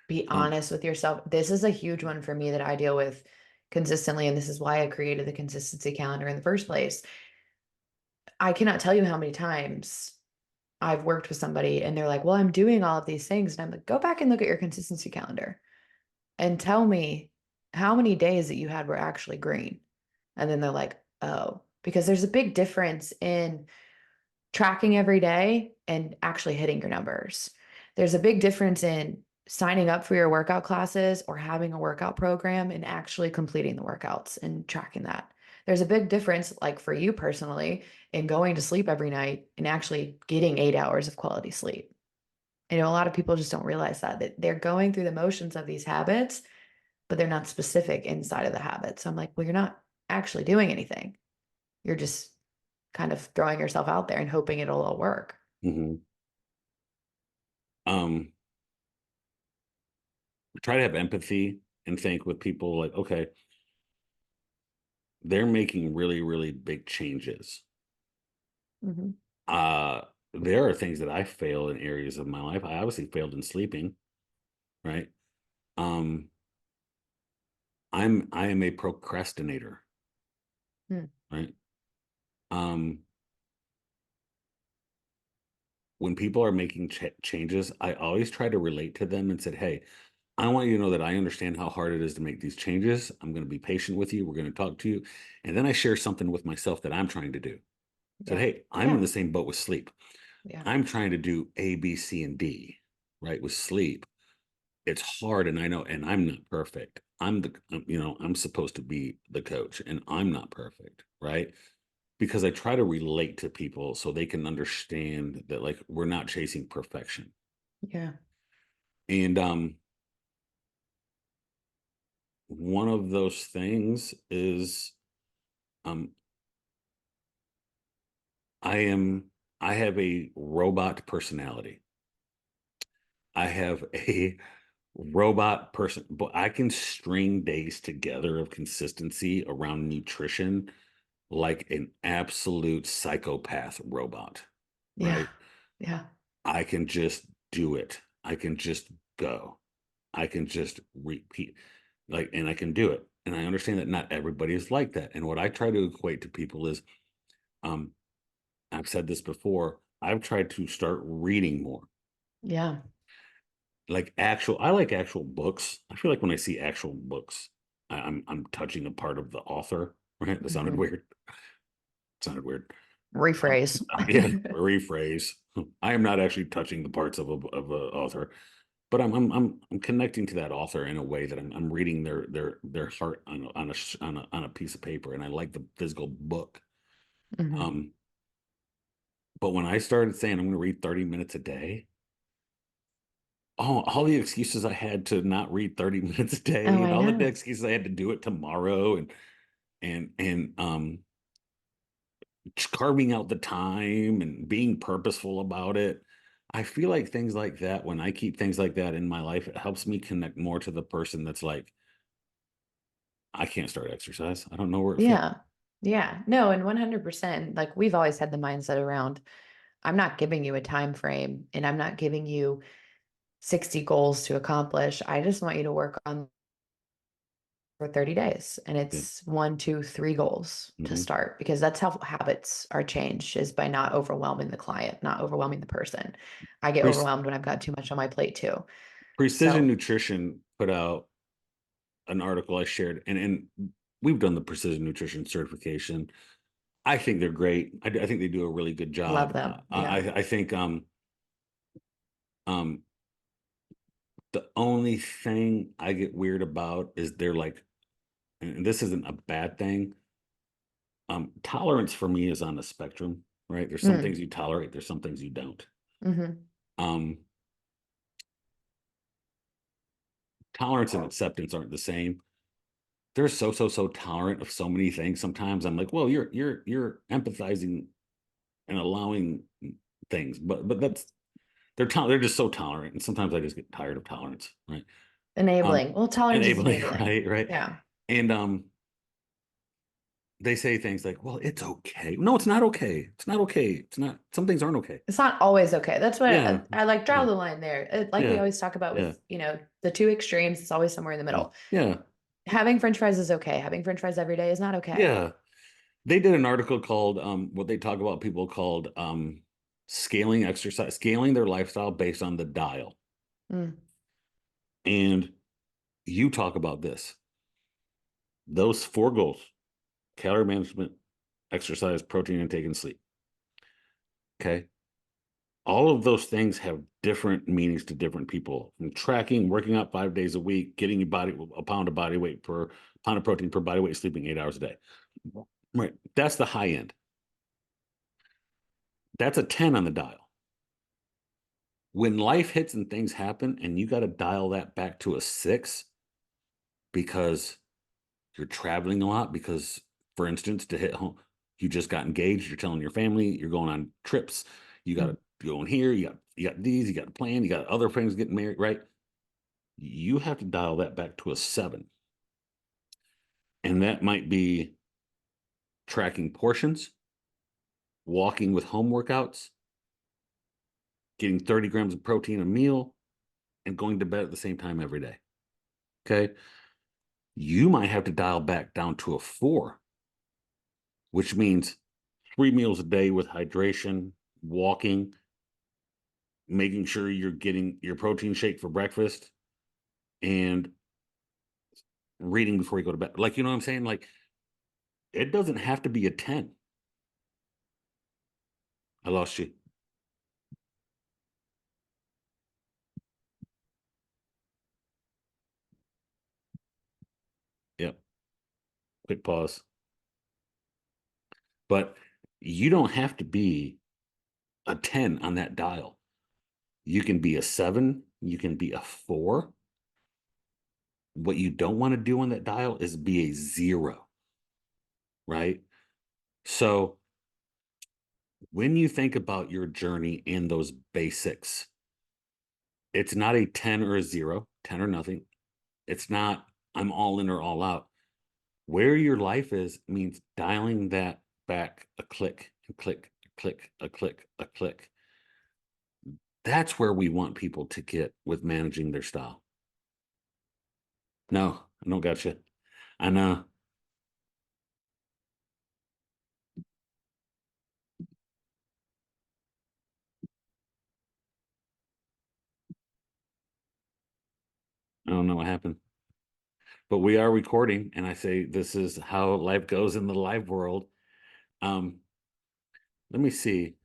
Be Um, honest with yourself. This is a huge one for me that I deal with consistently. And this is why I created the consistency calendar in the first place. I cannot tell you how many times I've worked with somebody and they're like, well, I'm doing all of these things. And I'm like, go back and look at your consistency calendar and tell me how many days that you had were actually green. And then they're like, oh, because there's a big difference in tracking every day and actually hitting your numbers. There's a big difference in signing up for your workout classes or having a workout program and actually completing the workouts and tracking that. There's a big difference, like for you personally, in going to sleep every night and actually getting 8 hours of quality sleep. A lot of people just don't realize that they're going through the motions of these habits, but they're not specific inside of the habits. So I'm like, well, you're not actually doing anything. You're just kind of throwing yourself out there and hoping it'll all work. mhm. um, Try to have empathy and think with people like, okay, they're making really, really big changes. Mhm. Uh, there are things that I fail in areas of my life. I obviously failed in sleeping, right? Um, I am a procrastinator, Mm. right? Um, when people are making changes, I always try to relate to them and said, "Hey, I want you to know that I understand how hard it is to make these changes. I'm going to be patient with you. We're going to talk to you." And then I share something with myself that I'm trying to do. Said, Yeah. "Hey, I'm in Yeah. the same boat with sleep. Yeah. I'm trying to do A, B, C, and D, right? With sleep. It's hard, and I know, and I'm not perfect. I'm supposed to be the coach, and I'm not perfect, right? Because I try to relate to people so they can understand that like we're not chasing perfection. Yeah. And one of those things is um I am I have a robot personality. I have a robot person, but I can string days together of consistency around nutrition like an absolute psychopath robot, Yeah. right? Yeah. I can just do it. I can just go. I can just repeat, like, and I can do it. And I understand that not everybody is like that. And what I try to equate to people is, um, I've said this before, I've tried to start reading more. Yeah. I like actual books. I feel like when I see actual books, I'm touching a part of the author, right? That sounded Mhm. weird. Sounded weird. Um, Rephrase. yeah, rephrase. I am not actually touching the parts of a author, but I'm connecting to that author in a way that I'm reading their heart on a piece of paper, and I like the physical book. Mhm. Um, but when I started saying I'm going to read 30 minutes a day, all the excuses I had to not read 30 minutes a Oh, day, and I all the know. excuses I had to do it tomorrow, and carving out the time and being purposeful about it. I feel like things like that, when I keep things like that in my life, it helps me connect more to the person that's like, I can't start exercise. I don't know where it fits. Yeah. Yeah. No, and 100%. Like we've always had the mindset around, I'm not giving you a time frame and I'm not giving you 60 goals to accomplish. I just want you to work on for 30 days. And Yeah. it's 1, 2, 3 goals to Hmm. start because that's how habits are changed is by not overwhelming the client, not overwhelming the person. I get Pre- overwhelmed when I've got too much on my plate too. Precision So Nutrition put out an article I shared, and we've done the precision nutrition certification. I think they're great. I think they do a really good love job. them. Yeah. I think The only thing I get weird about is they're like, and this isn't a bad thing. Tolerance for me is on the spectrum, right? There's some things Mm, you tolerate, there's some things you don't. hmm. Um, Tolerance and acceptance aren't the same. They're so tolerant of so many things. Sometimes I'm like, well, you're empathizing and allowing things, but that's they're just so tolerant, and sometimes I just get tired of tolerance, right? Um, Enabling. Well, tolerance is Enabling, enabling. right? Yeah. And they say things like, well, it's okay. No, it's not okay. It's not okay. It's not, some things aren't okay. It's not always okay. That's what Yeah, I like draw yeah, the line there. Like we yeah, always talk about yeah, with, the two extremes, it's always somewhere in the yeah, middle. yeah, Having French fries is okay. Having French fries every day is not okay. yeah. They did an article called what they talk about people called scaling their lifestyle based on the dial. Mm, And you talk about this. Those four goals: calorie management, exercise, protein intake, and sleep. Okay. All of those things have different meanings to different people. From tracking, working out 5 days a week, getting your body a pound of body weight per pound of protein per body weight, sleeping 8 hours a day. Right. That's the high end. That's a 10 on the dial. When life hits and things happen and you got to dial that back to a 6 because you're traveling a lot, because, for instance, to hit home, you just got engaged, you're telling your family, you're going on trips, you got mm, to go in here, you got these, you got a plan, you got other friends getting married, right? You have to dial that back to a 7. And that might be tracking portions, walking with home workouts, getting 30 grams of protein a meal, and going to bed at the same time every day. Okay. You might have to dial back down to a 4, which means 3 meals a day with hydration, walking, making sure you're getting your protein shake for breakfast, and reading before you go to bed. Like, you know what I'm saying? Like, it doesn't have to be a 10. I lost you. Yep. Quick pause. But you don't have to be a 10 on that dial. You can be a 7, you can be a 4. What you don't want to do on that dial is be a 0, right? So when you think about your journey in those basics, it's not a 10 or a 0, 10 or nothing. It's not I'm all in or all out. Where your life is means dialing that back a click, a click, a click, a click, a click. That's where we want people to get with managing their style. No, I don't got you. I know. I don't know what happened, but we are recording, and I say this is how life goes in the live world. Um, Let me see.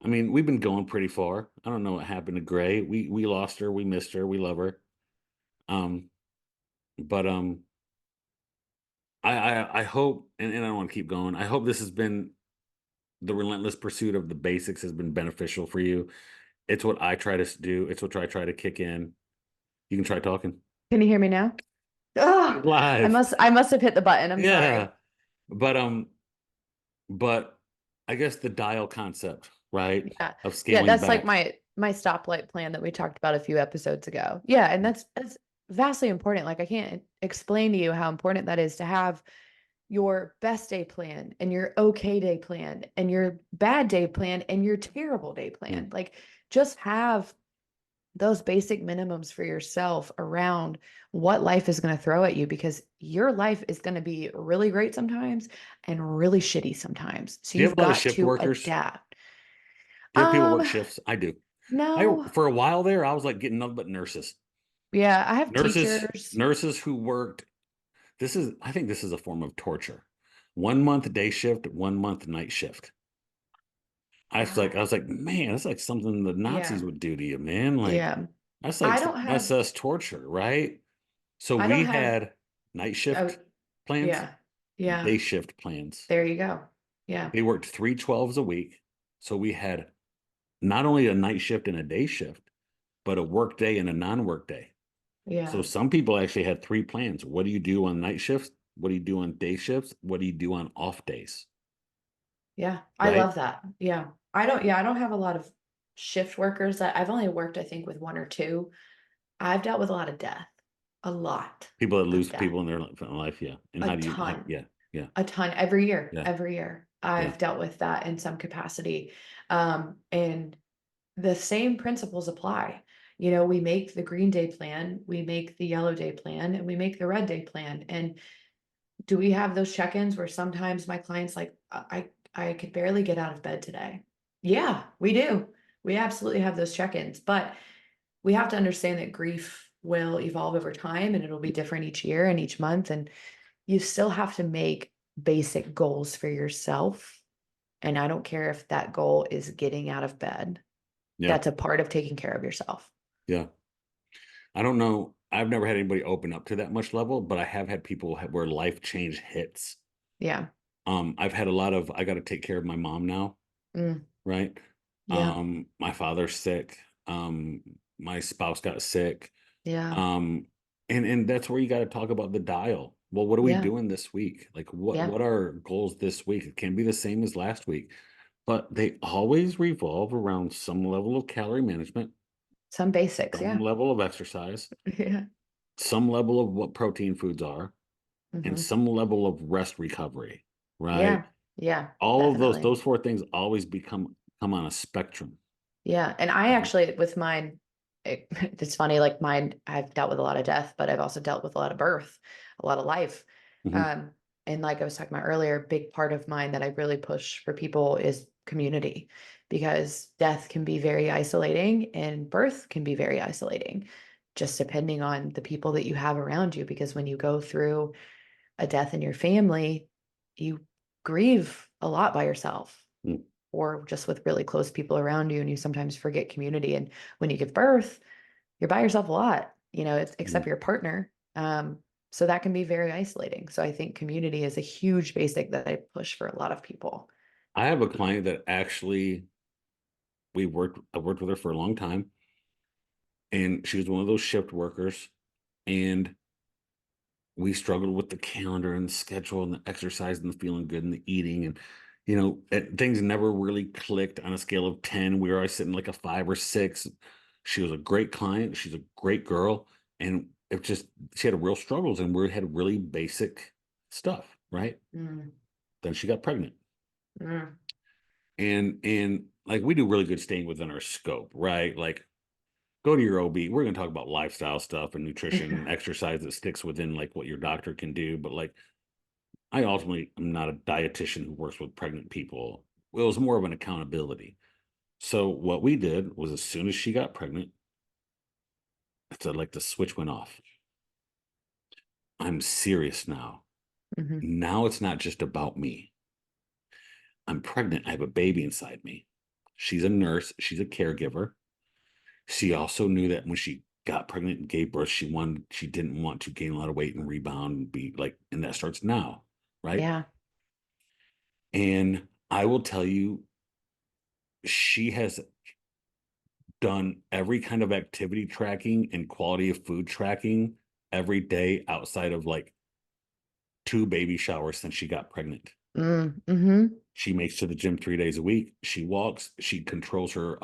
I mean, we've been going pretty far. I don't know what happened to Gray. We lost her. We missed her. We love her. Um, but I hope, and I don't want to keep going. I hope this has been the relentless pursuit of the basics has been beneficial for you. It's what I try to do. It's what I try to kick in. You can try talking Can you hear me now? Oh, I live. must I must have hit the button. I'm Yeah, sorry. but but I guess the dial concept, right, Yeah. of Yeah, scaling that's like back. my stoplight plan that we talked about a few episodes ago. Yeah, and that's vastly important. Like I can't explain to you how important that is to have your best day plan and your okay day plan and your bad day plan and your terrible day Mm. plan. Like just have those basic minimums for yourself around what life is going to throw at you because your life is going to be really great sometimes and really shitty sometimes. So Do you have you've a lot of got shift to workers? adapt. Do you have people Um, work shifts? I do. I no. For a while there, I was like getting nothing but nurses. Yeah, I have Nurses, teachers. nurses who worked. I think this is a form of torture. 1 month day shift, 1 month night shift. Yeah. I was like, man, that's like something the Nazis Yeah. would do to you, man. Like Yeah. that's like I some don't have SS torture, right? So I don't we have had night oh shift plans, yeah. Yeah. day shift plans. There you go. Yeah. They worked 3 12s a week. So we had not only a night shift and a day shift, but a work day and a non-work day. So Yeah. some people actually had three plans. What do you do on night shifts? What do you do on day shifts? What do you do on off days? Yeah. I Right? love that. Yeah. I don't have a lot of shift workers that I've only worked, I think, with one or two. I've dealt with a lot of death. A lot People that of lose death. people in their life, yeah. And A how do you ton. yeah, yeah, A ton every year. yeah, Every year. yeah. I've dealt with that in some capacity. And the same principles apply. You know, we make the green day plan, we make the yellow day plan, and we make the red day plan. And do we have those check-ins where sometimes my clients like, I could barely get out of bed today? Yeah, we do. We absolutely have those check-ins, but we have to understand that grief will evolve over time and it'll be different each year and each month. And you still have to make basic goals for yourself. And I don't care if that goal is getting out of bed. Yeah. That's a part of taking care of yourself. Yeah. I don't know. I've never had anybody open up to that much level, but I have had people where life change hits. Yeah. I've had a lot of I got to take care of my mom now, Mm, right? yeah. My father's sick. My spouse got sick. Yeah. Um, and that's where you got to talk about the dial. Well, what are we Yeah. doing this week? Like Yeah. what are goals this week? It can be the same as last week, but they always revolve around some level of calorie management, Some basics. some Yeah. level of exercise, Yeah. some level of what protein foods are, and Hmm. some level of rest recovery, right? Yeah. Yeah. All of Definitely. those four things always come on a spectrum. Yeah. And I Mhm. actually, with mine, it's funny, like mine, I've dealt with a lot of death, but I've also dealt with a lot of birth, a lot of life. Mhm. Um, and like I was talking about earlier, a big part of mine that I really push for people is community because death can be very isolating and birth can be very isolating, just depending on the people that you have around you. Because when you go through a death in your family, you grieve a lot by yourself Mm. or just with really close people around you. And you sometimes forget community. And when you give birth, you're by yourself a lot, you know, except Mhm. your partner. So that can be very isolating. So I think community is a huge basic that I push for a lot of people. I have a client that actually I worked with her for a long time, and she was one of those shift workers, and we struggled with the calendar and the schedule and the exercise and the feeling good and the eating and things never really clicked on a scale of 10. We were always sitting like a 5 or 6. She was a great client, she's a great girl, and it just she had real struggles, and we had really basic stuff, right? Mm, Then she got pregnant, mm. and like we do really good staying within our scope, right? Like go to your OB. We're going to talk about lifestyle stuff and nutrition and exercise that sticks within like what your doctor can do. But like, I ultimately am not a dietitian who works with pregnant people. It was more of an accountability. So what we did was as soon as she got pregnant, it's like the switch went off. I'm serious now. Mhm. Now it's not just about me. I'm pregnant. I have a baby inside me. She's a nurse. She's a caregiver. She also knew that when she got pregnant and gave birth, she didn't want to gain a lot of weight and rebound and be like, and that starts now, right? Yeah. And I will tell you, she has done every kind of activity tracking and quality of food tracking every day outside of like 2 baby showers since she got pregnant. Mm, mhm. She makes to the gym 3 days a week. She walks. She controls her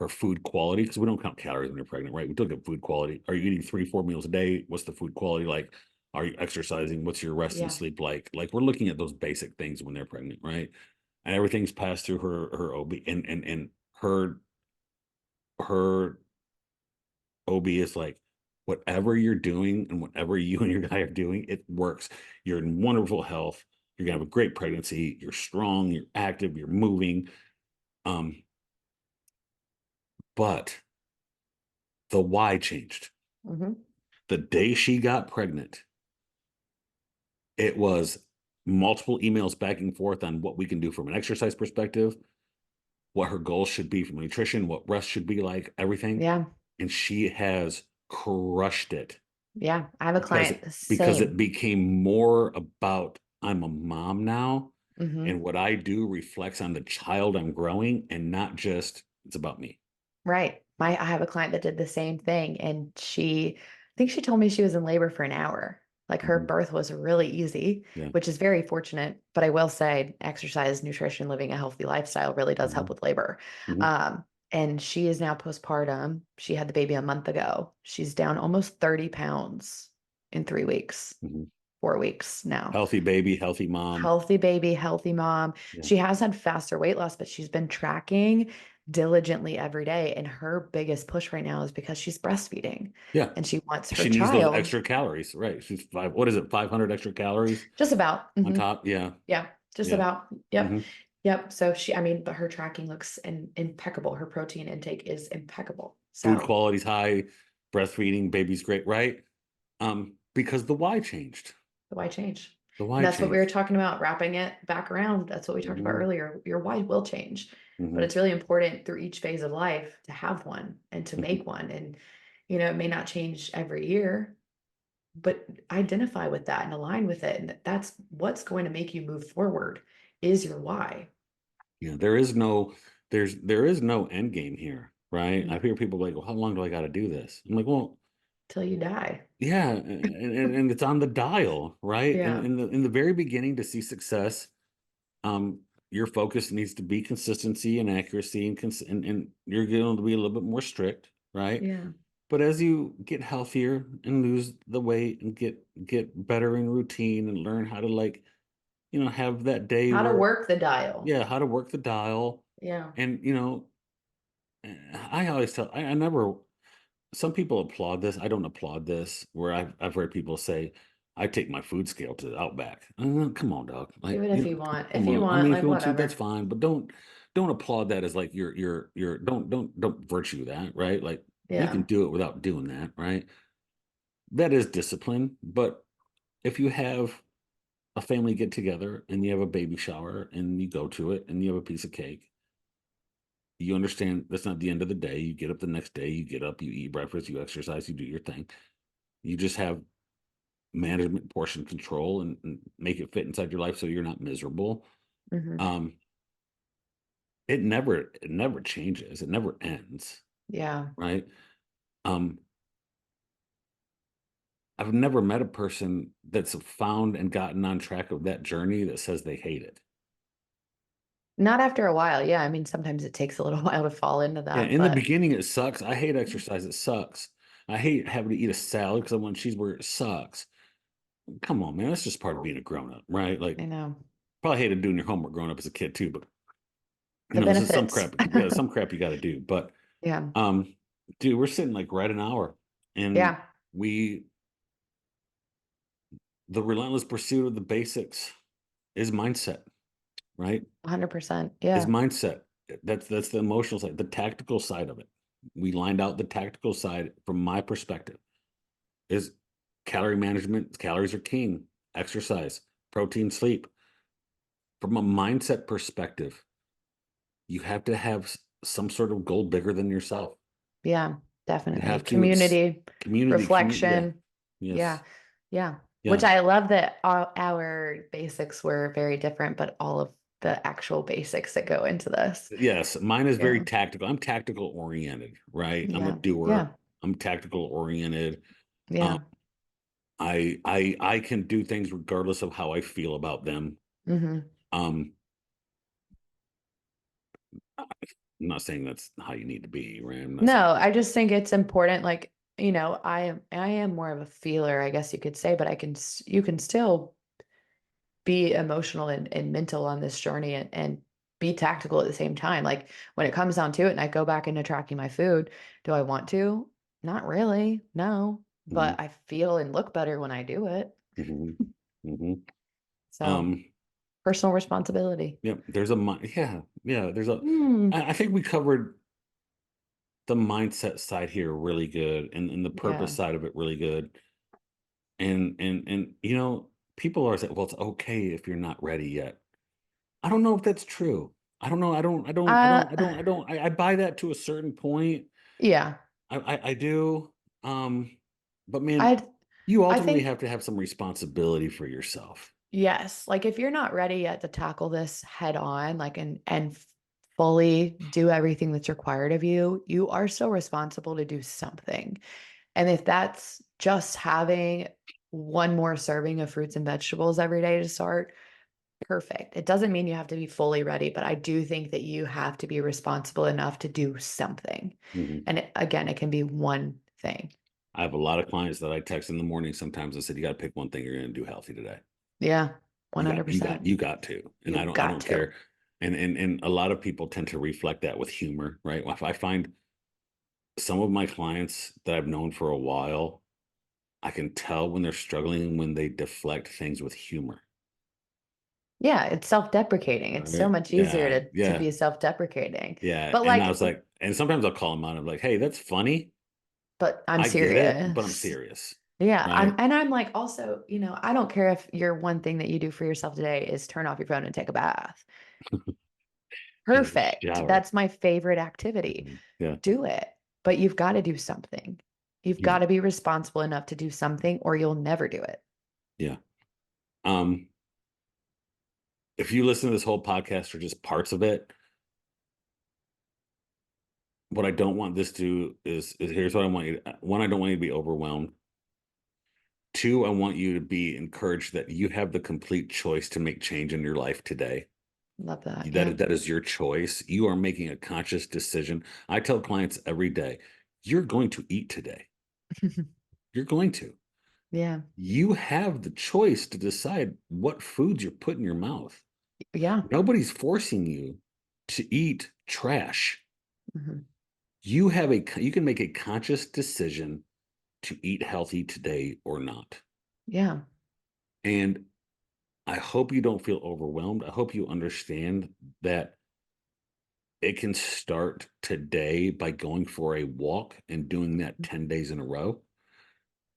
food quality because we don't count calories when you're pregnant, right? We look at food quality. Are you eating 3 4 meals a day? What's the food quality like? Are you exercising? What's your rest and Yeah. sleep like? Like we're looking at those basic things when they're pregnant, right? And everything's passed through her OB and her OB is like, whatever you're doing and whatever you and your guy are doing, it works. You're in wonderful health. You're gonna have a great pregnancy. You're strong. You're active. You're moving. Um, but the why changed. Mhm. The day she got pregnant, it was multiple emails back and forth on what we can do from an exercise perspective, what her goals should be from nutrition, what rest should be like, everything. Yeah. And she has crushed it Yeah. I have a because client, the it same. became more about I'm a mom now, Hmm. and what I do reflects on the child I'm growing, and not just it's about me. Right. I have a client that did the same thing, and I think she told me she was in labor for an hour. Like her Mhm. birth was really easy, Yeah. which is very fortunate. But I will say exercise, nutrition, living a healthy lifestyle really does help Hmm. with labor. Hmm. Um, and she is now postpartum. She had the baby a month ago. She's down almost 30 pounds in 3 weeks, Hmm. 4 weeks now. Healthy baby, healthy mom. Healthy baby, healthy mom. Yeah. She has had faster weight loss, but she's been tracking diligently every day. And her biggest push right now is because she's breastfeeding Yeah. and she wants her She needs those child extra calories, right? She's what is it, 500 extra calories just about. on top? Yeah. Yeah, just Yeah. about. Yep. Hmm. Yep. So I mean, but her tracking looks impeccable. Her protein intake is impeccable. Food So quality's high, breastfeeding, baby's great, right? Because the why changed. why change? The And why that's what we were changed. talking about, wrapping it back around. That's what we talked about Hmm. earlier. Your why will change, but Hmm. it's really important through each phase of life to have one and to Hmm. make one. And, it may not change every year, but identify with that and align with it. And that's what's going to make you move forward is your why. Yeah, there is no end game here, right? I hear people like, well, how long do I got to do this? I'm like, well, Till you die. yeah, and it's on the dial, right? And Yeah. in the very beginning, to see success, your focus needs to be consistency and accuracy, and you're going to be a little bit more strict, right? Yeah. But as you get healthier and lose the weight and get better in routine and learn how to, like, have that day How to where, work the dial. yeah, how to work the dial. Yeah. And I always tell, I never, some people applaud this. I don't applaud this, where I've heard people say, I take my food scale to Outback. Come on, dog. Do Like, it if you want. If come you on. I want, mean, if like you want to, that's whatever. fine, but don't applaud that as like your don't virtue that, right? Like, you can Yeah. do it without doing that, right? That is discipline. But if you have a family get together and you have a baby shower and you go to it and you have a piece of cake, you understand that's not the end of the day. You get up the next day, you get up, you eat breakfast, you exercise, you do your thing. You just have management, portion control, and make it fit inside your life so you're not miserable. Hmm. Um, it never changes. It never ends, Yeah. right? Um, I've never met a person that's found and gotten on track of that journey that says they hate it. Not after a while. Yeah. I mean, sometimes it takes a little while to fall into Yeah, that, in the but beginning, it sucks. I hate exercise. It sucks. I hate having to eat a salad because I want cheeseburger. It sucks. Come on, man. That's just part of being a grown up, right? Like, I know probably hated doing your homework growing up as a kid too, but the this is some benefits. crap. Yeah, some crap you got to do. But Yeah. um, dude, we're sitting like right an hour, and Yeah. we the relentless pursuit of the basics is mindset, right? 100%. Is Yeah. mindset. That's the emotional side, the tactical side of it. We lined out the tactical side from my perspective is calorie management. Calories are king. Exercise, protein, sleep. From a mindset perspective, you have to have some sort of goal bigger than yourself. Yeah. You Definitely. have to Community, yeah, reflection. yes, Yeah. Yeah. Which yeah, I love that our basics were very different, but all of the actual basics that go into this. yes. Mine is very Yeah. tactical. I'm tactical oriented, right? I'm a Yeah. doer. Yeah. I'm tactical oriented. Um, Yeah. I can do things regardless of how I feel about them. Hmm. Um, I'm not saying that's how you need to be, right? I'm not saying, No, I just think it's important. Like, I am more of a feeler, I guess you could say, but you can still be emotional and mental on this journey and be tactical at the same time. Like when it comes down to it, and I go back into tracking my food, do I want to? Not really. No, mhm, but I feel and look better when I do it. mhm, mhm. So Um, personal responsibility. yeah, yeah, yeah. Hmm. I think we covered the mindset side here really good, and the purpose Yeah. side of it really good. And people are saying, well, it's okay if you're not ready yet. I don't know if that's true. I don't know. Uh, I buy that to a certain point. yeah, I do. But man, I you I ultimately think have to have some responsibility for yourself. yes, like if you're not ready yet to tackle this head on, like and fully do everything that's required of you, you are still responsible to do something. And if that's just having one more serving of fruits and vegetables every day to start, perfect. It doesn't mean you have to be fully ready, but I do think that you have to be responsible enough to do something. Mhm. And again, it can be one thing. I have a lot of clients that I text in the morning. Sometimes I said, you got to pick one thing you're going to do healthy today. Yeah, 100%. You got to, and You've I got don't to. care. And a lot of people tend to reflect that with humor, right? If I find some of my clients that I've known for a while, I can tell when they're struggling when they deflect things with humor. Yeah, it's self-deprecating. It's so Right? much easier Yeah, to yeah, be self-deprecating. yeah. But And I like, was like, and sometimes I'll call them out and be like, hey, that's funny. but I'm I get it, but I'm serious. serious. Yeah, Right? I'm like also, I don't care if your one thing that you do for yourself today is turn off your phone and take a bath. Yeah, the Perfect. shower. That's my favorite activity. Yeah, Do it. But you've got to do something. You've yeah, got to be responsible enough to do something or you'll never do it. yeah. Um, if you listen to this whole podcast or just parts of it, what I don't want this to is here's what I want you to, one, I don't want you to be overwhelmed. Two, I want you to be encouraged that you have the complete choice to make change in your life today. Love that. That Yeah. that is your choice. You are making a conscious decision. I tell clients every day, you're going to eat today. You're going to. Yeah. You have the choice to decide what foods you're putting in your mouth. Yeah. Nobody's forcing you to eat trash. Mhm. You can make a conscious decision to eat healthy today or not. Yeah. And I hope you don't feel overwhelmed. I hope you understand that it can start today by going for a walk and doing that 10 days in a row.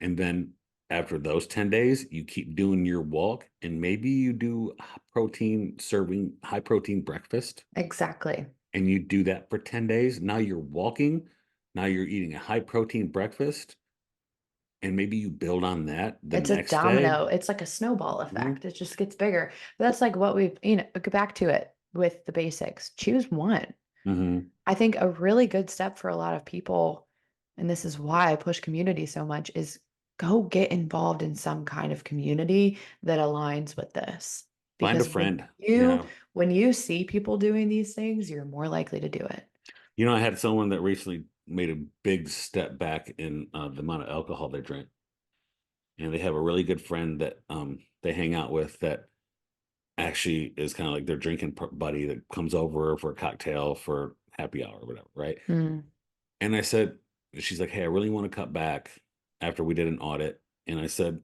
And then after those 10 days, you keep doing your walk and maybe you do high protein breakfast Exactly. and you do that for 10 days. Now you're walking, now you're eating a high protein breakfast, and maybe you build on that the It's a next day. domino. It's like a snowball Mhm, effect. It just gets bigger. But that's like what we've, go back to it with the basics. Choose one. mhm. I think a really good step for a lot of people, and this is why I push community so much, is go get involved in some kind of community that aligns with this. Find a Because friend. Yeah. when you see people doing these things, you're more likely to do it. I had someone that recently made a big step back in the amount of alcohol they drink. And they have a really good friend that they hang out with that actually is kind of like their buddy that comes over for a cocktail for happy hour or whatever, right? Mm, And I said, she's like, hey, I really want to cut back after we did an audit. And I said,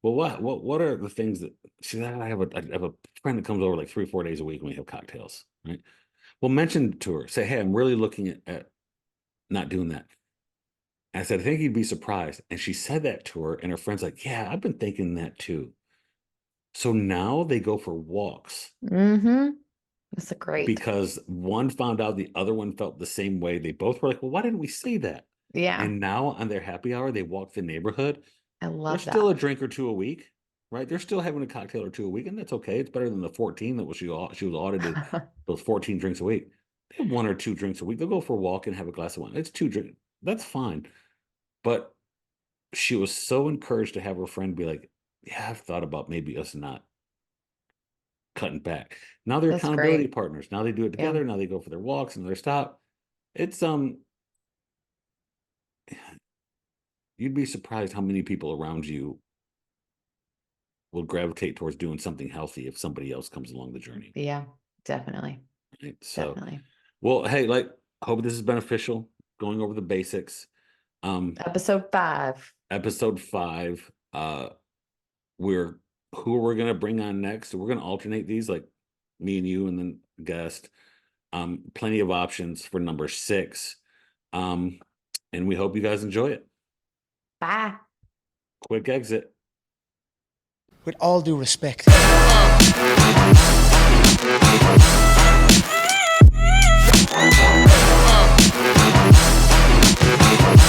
well, what are the things that she said, I have a friend that comes over like 3 or 4 days a week and we have cocktails, right? Well, mention to her, say, hey, I'm really looking at not doing that. And I said, I think you'd be surprised. And she said that to her, and her friend's like, yeah, I've been thinking that too. So now they go for walks mm-hmm. That's a great. because one found out the other one felt the same way. They both were like, well, why didn't we say that? Yeah. And now on their happy hour, they walk the neighborhood. I They're love still that. a drink or two a week, right? They're still having a cocktail or two a week, and that's okay. It's better than the 14 that she was audited, those 14 drinks a week. They have 1 or 2 drinks a week. They'll go for a walk and have a glass of wine. It's 2 drinks. That's fine. But she was so encouraged to have her friend be like, yeah, I've thought about maybe us not cutting back. Now they're That's accountability great. partners. Now they do it Yeah. together. Now they go for their walks and their stop. It's you'd be surprised how many people around you will gravitate towards doing something healthy if somebody else comes along the journey. Yeah. Definitely. Right? So, Definitely. well, hey, like, hope this is beneficial. Going over the basics. Episode 5. Episode 5. We're who we're gonna bring on next. We're gonna alternate these, like me and you, and then guest. Plenty of options for number 6. Um, and we hope you guys enjoy it. Bye. Quick exit. With all due respect. Bye.